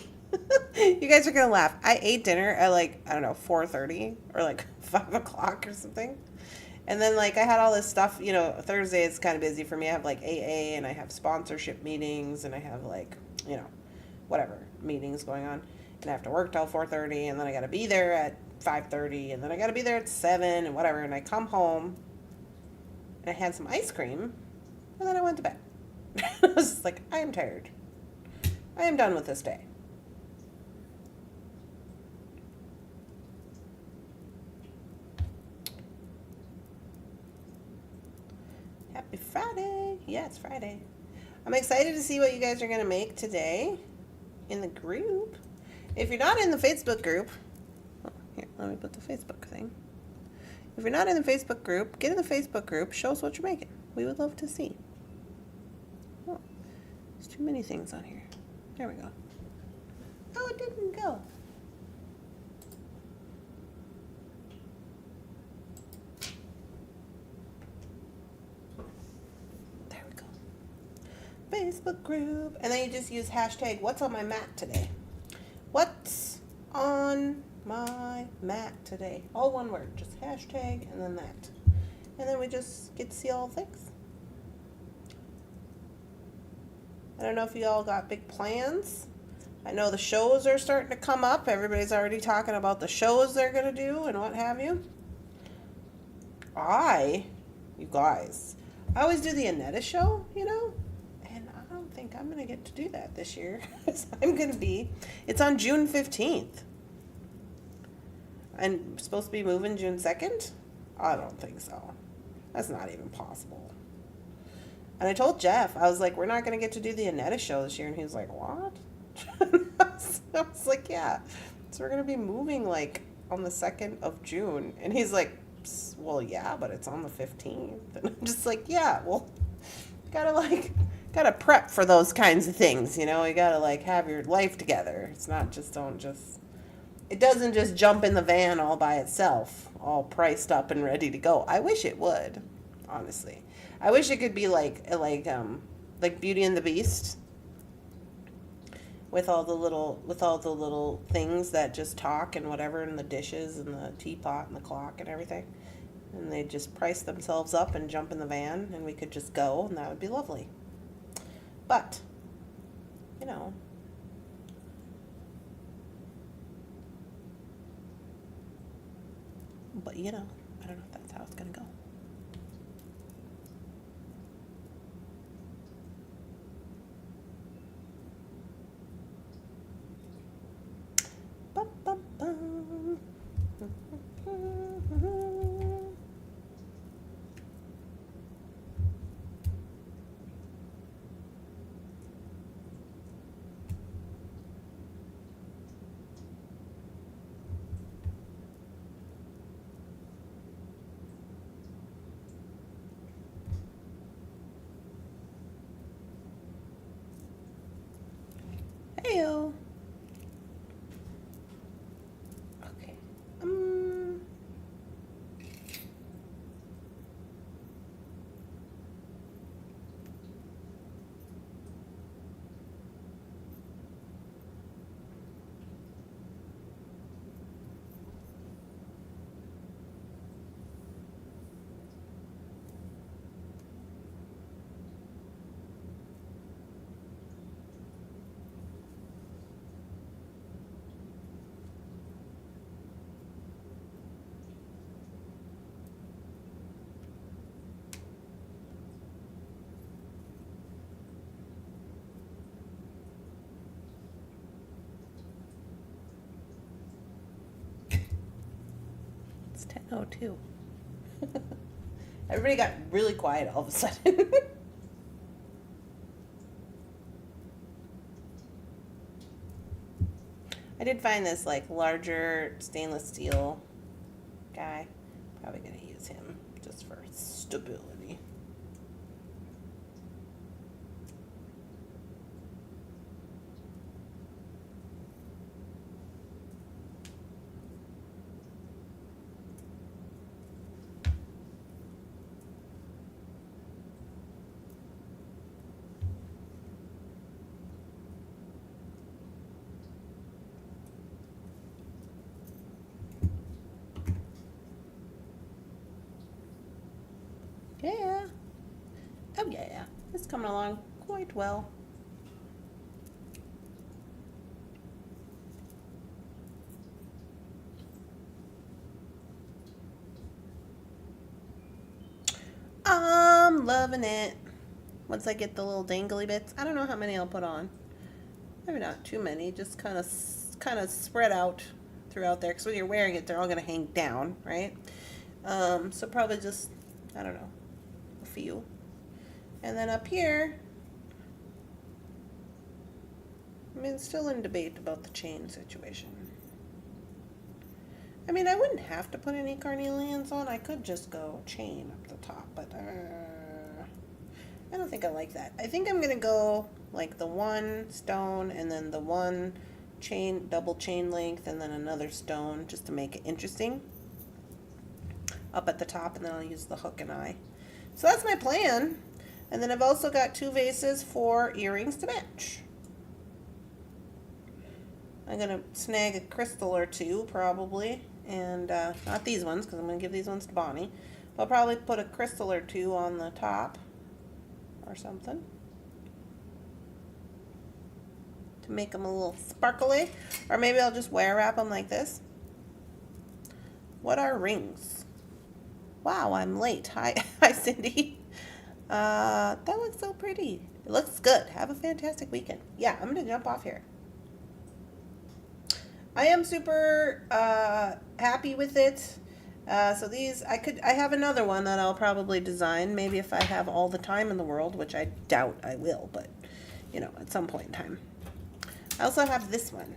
you guys are going to laugh. I ate dinner at like, I don't know, 4:30 or like 5 o'clock or something. And then like I had all this stuff, you know, Thursday is kind of busy for me. I have like AA and I have sponsorship meetings and I have like, you know, whatever meetings going on. And I have to work till 4:30 and then I got to be there at 5:30 and then I got to be there at 7 and whatever. And I come home and I had some ice cream and then I went to bed. I was just like, I am tired. I am done with this day. Happy Friday. Yeah, it's Friday. I'm excited to see what you guys are going to make today in the group. If you're not in the Facebook group, here, let me put the Facebook thing. If you're not in the Facebook group, get in the Facebook group. Show us what you're making. We would love to see. Oh, there's too many things on here. There we go. Oh, it didn't go. Facebook group, and then you just use hashtag what's on my mat today. What's on my mat today? All one word, just hashtag and then that. And then we just get to see all the things. I don't know if you all got big plans. I know the shows are starting to come up. Everybody's already talking about the shows they're going to do and what have you. You guys, I always do the Annetta show, you know? I don't think I'm going to get to do that this year. It's on June 15th. I'm supposed to be moving June 2nd? I don't think so. That's not even possible. And I told Jeff, I was like, we're not going to get to do the Annetta show this year. And he was like, what? I was like, yeah. So we're going to be moving like on the 2nd of June. And he's like, well, yeah, but it's on the 15th. And I'm just like, yeah, well, gotta prep for those kinds of things, you know. You gotta like have your life together. It's not just it doesn't just jump in the van all by itself, all priced up and ready to go. I wish it would, honestly. I wish it could be like Beauty and the Beast, with all the little things that just talk and whatever, and the dishes and the teapot and the clock and everything, and they just price themselves up and jump in the van, and we could just go, and that would be lovely. But, you know, I don't know if that's how it's going to go. Bum. It's 10:02. Everybody got really quiet all of a sudden. I did find this like larger stainless steel guy. Probably gonna use him just for stability. Yeah. Oh yeah. It's coming along quite well. I'm loving it. Once I get the little dangly bits, I don't know how many I'll put on. Maybe not too many, just kind of spread out throughout there. Because when you're wearing it, they're all gonna hang down, right? So probably just, I don't know, a few. And then up here, I mean, still in debate about the chain situation. I mean, I wouldn't have to put any carnelians on. I could just go chain up the top, but I don't think I like that. I think I'm gonna go like the one stone and then the one chain, double chain length, and then another stone just to make it interesting up at the top, and then I'll use the hook and eye. So that's my plan. And then I've also got 2 vases for earrings to match. I'm gonna snag a crystal or 2 probably, and not these ones because I'm gonna give these ones to Bonnie. But I'll probably put a crystal or 2 on the top or something to make them a little sparkly. Or maybe I'll just wear wrap them like this. What are rings? Wow, I'm late. Hi, hi Cindy. That looks so pretty. It looks good. Have a fantastic weekend. Yeah, I'm gonna jump off here. I am super happy with it. So these, I have another one that I'll probably design, maybe if I have all the time in the world, which I doubt I will, but you know, at some point in time. I also have this one.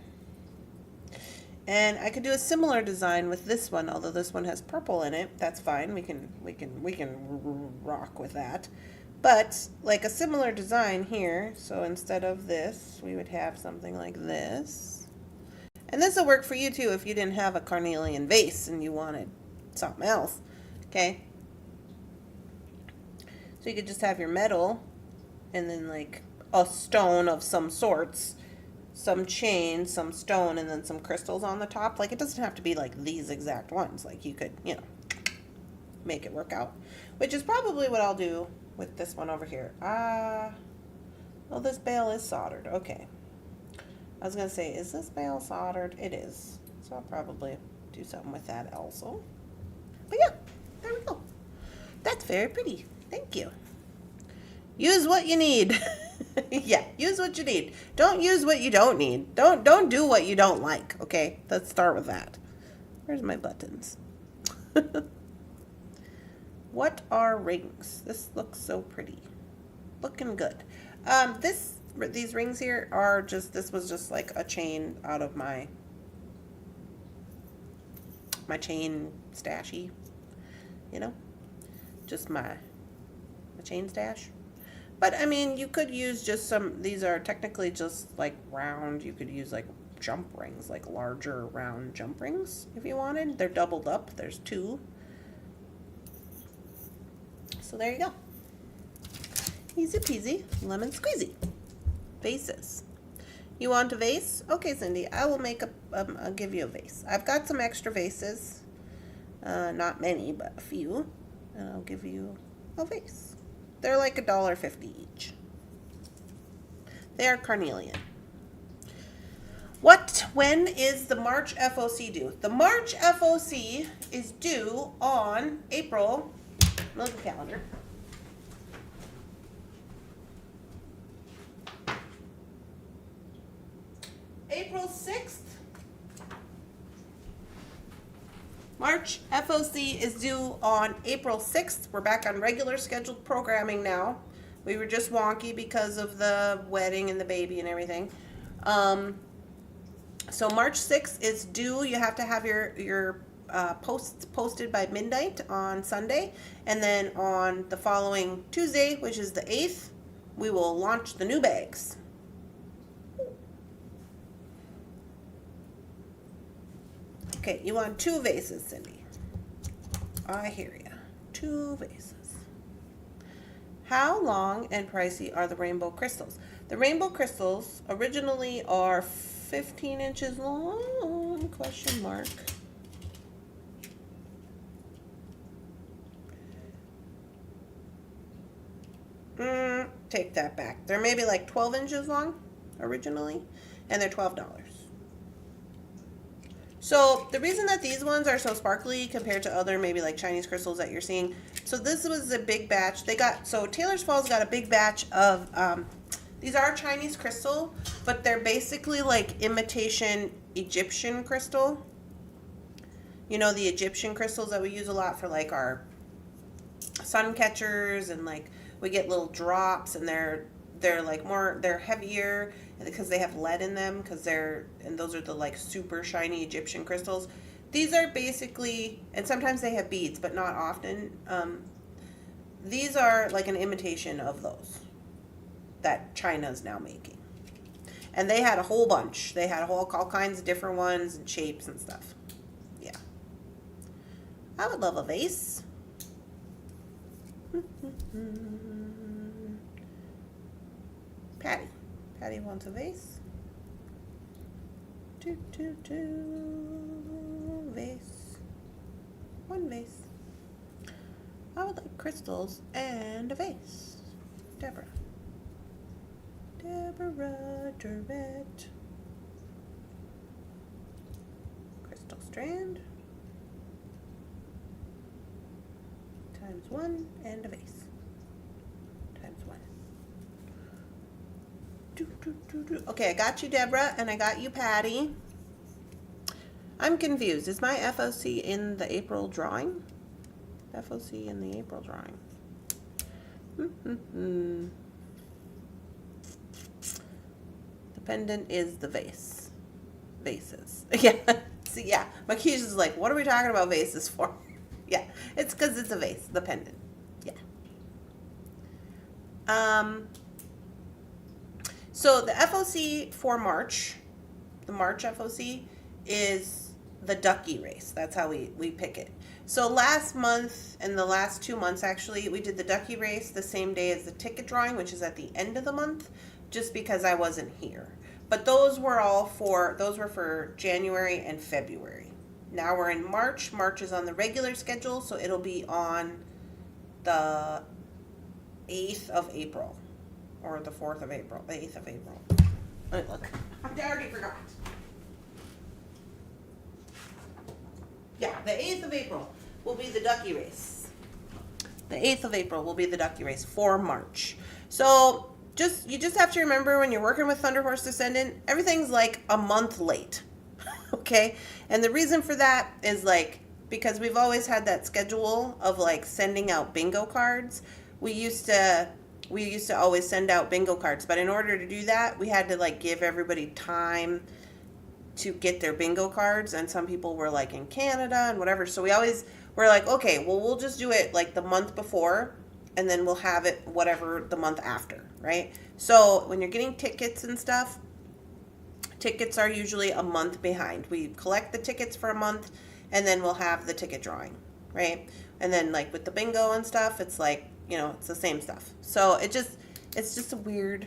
And I could do a similar design with this one, although this one has purple in it. That's fine. We can rock with that. But like a similar design here. So instead of this, we would have something like this. And this will work for you too if you didn't have a carnelian vase and you wanted something else. Okay. So you could just have your metal and then like a stone of some sorts, some chain, some stone, and then some crystals on the top. Like it doesn't have to be like these exact ones. Like you could, you know, make it work out. Which is probably what I'll do with this one over here. Well, this bail is soldered. Okay. I was going to say, is this bail soldered? It is. So I'll probably do something with that also. But yeah, there we go. That's very pretty. Thank you. Use what you need. Yeah, use what you need. Don't use what you don't need. Don't do what you don't like, okay? Let's start with that. Where's my buttons? What are rings? This looks so pretty. Looking good. These rings here are just, this was just like a chain out of my chain stashy, you know? Just my chain stash. But I mean, you could use just some, these are technically just like round, you could use like jump rings, like larger round jump rings if you wanted. They're doubled up, there's 2. So there you go. Easy peasy, lemon squeezy. Vases. You want a vase? Okay, Cindy, I will make I'll give you a vase. I've got some extra vases. Not many, but a few. And I'll give you a vase. They're like $1.50 each. They are carnelian. When is the March FOC due? The March FOC is due on April, look at the calendar. April 6th March FOC is due on April 6th. We're back on regular scheduled programming now. We were just wonky because of the wedding and the baby and everything. So March 6th is due. You have to have your posts posted by midnight on Sunday. And then on the following Tuesday, which is the 8th, we will launch the new bags. Okay, you want 2 vases, Cindy. I hear ya. 2 vases. How long and pricey are the rainbow crystals? The rainbow crystals originally are 15 inches long, question mark. Take that back. They're maybe like 12 inches long originally, and they're $12. So the reason that these ones are so sparkly compared to other maybe like Chinese crystals that you're seeing, so this was a big batch. So Taylors Falls got a big batch of, these are Chinese crystal, but they're basically like imitation Egyptian crystal. You know, the Egyptian crystals that we use a lot for like our sun catchers, and like we get little drops, and they're like they're heavier because they have lead in them, and those are the like super shiny Egyptian crystals. These are basically, and sometimes they have beads, but not often. These are like an imitation of those that China's now making. And they had a whole bunch. They had all kinds of different ones and shapes and stuff. Yeah. I would love a vase. Patty wants a vase. Vase. 1 vase. I would like crystals and a vase. Deborah Durrett. Crystal strand. ×1 and a vase. ×1. Okay, I got you, Deborah, and I got you, Patty. I'm confused. Is my FOC in the April drawing? FOC in the April drawing. The pendant is the vase. Vases. Yeah. See, yeah. Makisha's like, what are we talking about vases for? Yeah. It's because it's a vase. The pendant. Yeah. So the FOC for March, the March FOC, is the ducky race. That's how we pick it. So last month and the last 2 months, actually, we did the ducky race the same day as the ticket drawing, which is at the end of the month, just because I wasn't here. But those were for January and February. Now we're in March. March is on the regular schedule, so it'll be on the 8th of April. Or the 4th of April, the 8th of April. Let me look. I already forgot. Yeah, the 8th of April will be the ducky race. The 8th of April will be the ducky race for March. So you just have to remember, when you're working with Thunderhorse Descendant, everything's like a month late. Okay? And the reason for that is like, because we've always had that schedule of like sending out bingo cards. We used to always send out bingo cards, but in order to do that, we had to like give everybody time to get their bingo cards, and some people were like in Canada and whatever, so we're like, okay, well, we'll just do it like the month before, and then we'll have it whatever the month after, right? So when you're getting tickets and stuff, tickets are usually a month behind. We collect the tickets for a month, and then we'll have the ticket drawing, right? And then like with the bingo and stuff, it's like, you know, it's the same stuff. So it's just a weird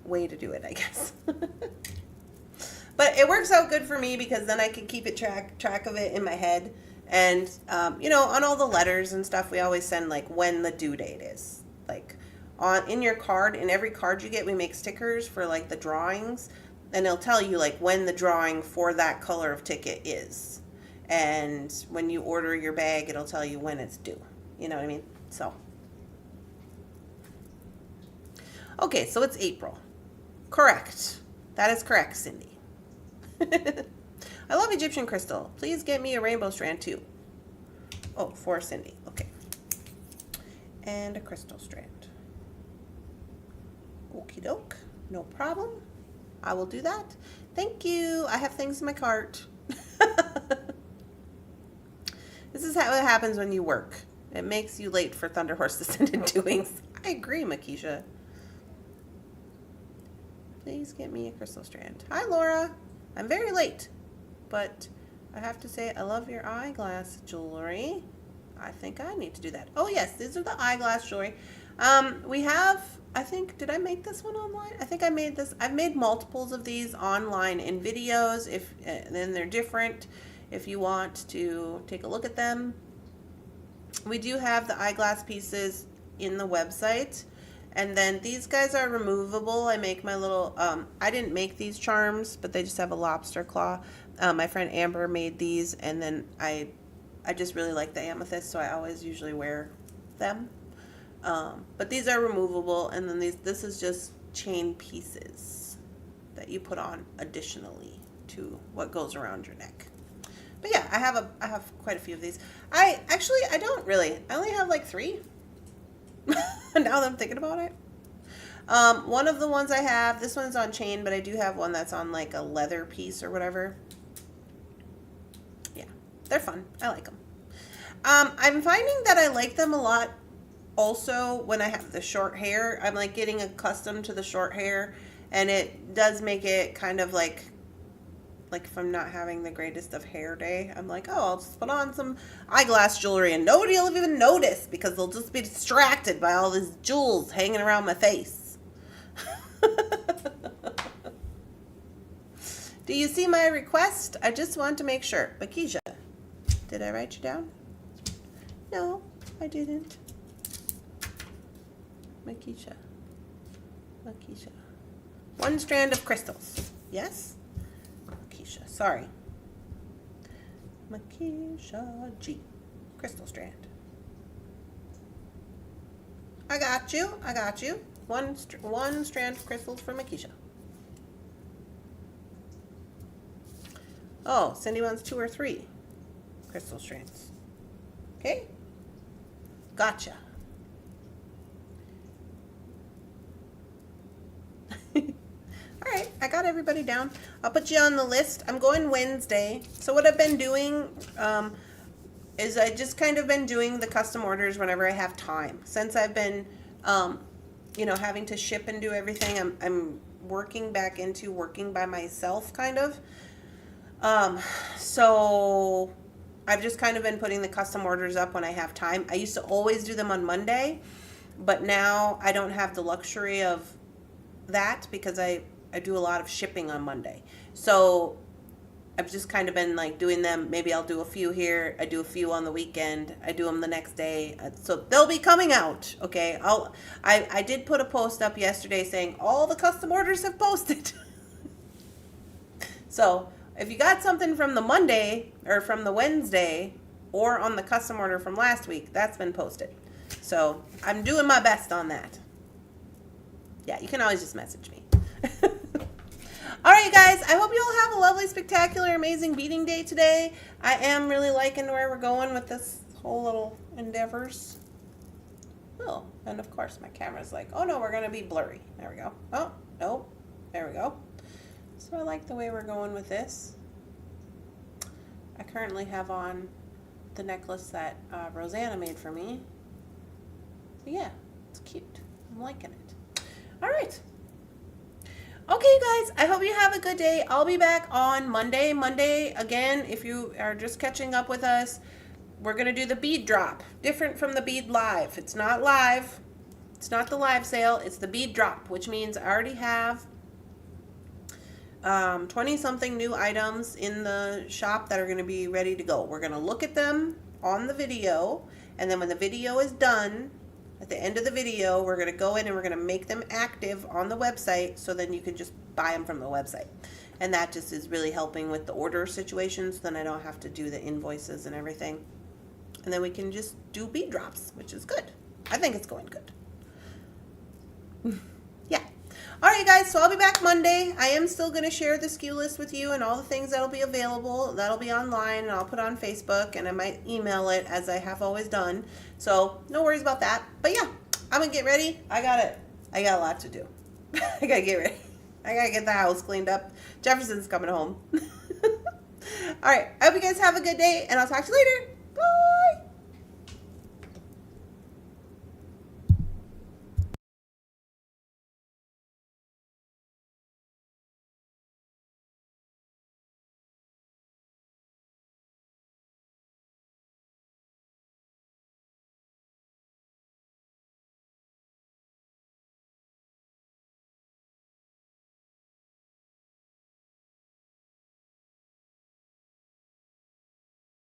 way to do it, I guess. But it works out good for me, because then I can keep track of it in my head. And you know, on all the letters and stuff, we always send like when the due date is. Like in your card, in every card you get, we make stickers for like the drawings, and it'll tell you like when the drawing for that color of ticket is. And when you order your bag, it'll tell you when it's due. You know what I mean? So. Okay, so it's April. Correct. That is correct, Cindy. I love Egyptian crystal. Please get me a rainbow strand too. Oh, for Cindy. Okay. And a crystal strand. Okie doke. No problem. I will do that. Thank you. I have things in my cart. This is how it happens when you work. It makes you late for Thunderhorse Descendant doings. I agree, Makisha. Please get me a crystal strand. Hi, Laura. I'm very late, but I have to say I love your eyeglass jewelry. I think I need to do that. Oh, yes, these are the eyeglass jewelry. We have, I think, did I make this one online? I think I made this. I've made multiples of these online in videos. Then they're different if you want to take a look at them. We do have the eyeglass pieces in the website. And then these guys are removable. I make my little, I didn't make these charms, but they just have a lobster claw. My friend Amber made these, and then I just really like the amethyst, so I always usually wear them. But these are removable, and then this is just chain pieces that you put on additionally to what goes around your neck. But yeah, I have quite a few of these. I don't really. I only have like 3. Now that I'm thinking about it. One of the ones I have, this one's on chain, but I do have one that's on like a leather piece or whatever. Yeah, they're fun. I like them. I'm finding that I like them a lot also when I have the short hair. I'm like getting accustomed to the short hair, and it does make it kind of like if I'm not having the greatest of hair day, I'm like, oh, I'll just put on some eyeglass jewelry and nobody will even notice because they'll just be distracted by all these jewels hanging around my face. Do you see my request? I just want to make sure. Makisha, did I write you down? No, I didn't. Makisha. 1 strand of crystals. Yes? Sorry. Makisha G. Crystal strand. I got you. One strand of crystals for Makisha. Oh, Cindy wants 2 or 3 crystal strands. Okay. Gotcha. All right, I got everybody down. I'll put you on the list. I'm going Wednesday. So what I've been doing is I just kind of been doing the custom orders whenever I have time. Since I've been, having to ship and do everything, I'm working back into working by myself, kind of. So I've just kind of been putting the custom orders up when I have time. I used to always do them on Monday, but now I don't have the luxury of that because I do a lot of shipping on Monday. So I've just kind of been like doing them. Maybe I'll do a few here. I do a few on the weekend. I do them the next day. So they'll be coming out. Okay. I did put a post up yesterday saying all the custom orders have posted. So if you got something from the Monday or from the Wednesday or on the custom order from last week, that's been posted. So I'm doing my best on that. Yeah, you can always just message me. All right, you guys, I hope you all have a lovely, spectacular, amazing beading day today. I am really liking where we're going with this whole little endeavors. Oh, and of course my camera's like, oh no, we're going to be blurry. There we go. Oh, no, there we go. So I like the way we're going with this. I currently have on the necklace that Rosanna made for me. So yeah, it's cute. I'm liking it. All right. Okay, you guys, I hope you have a good day. I'll be back on Monday. Monday, again, if you are just catching up with us, we're going to do the bead drop. Different from the bead live. It's not live. It's not the live sale. It's the bead drop, which means I already have 20-something new items in the shop that are going to be ready to go. We're going to look at them on the video, and then when the video is done, at the end of the video, we're going to go in and we're going to make them active on the website so then you can just buy them from the website. And that just is really helping with the order situations. So then I don't have to do the invoices and everything. And then we can just do bead drops, which is good. I think it's going good. Yeah. All right, you guys, so I'll be back Monday. I am still going to share the SKU list with you and all the things that'll be available. That'll be online, and I'll put on Facebook, and I might email it as I have always done. So no worries about that. But yeah, I'm going to get ready. I got a lot to do. I got to get ready. I got to get the house cleaned up. Jefferson's coming home. All right, I hope you guys have a good day, and I'll talk to you later. Bye.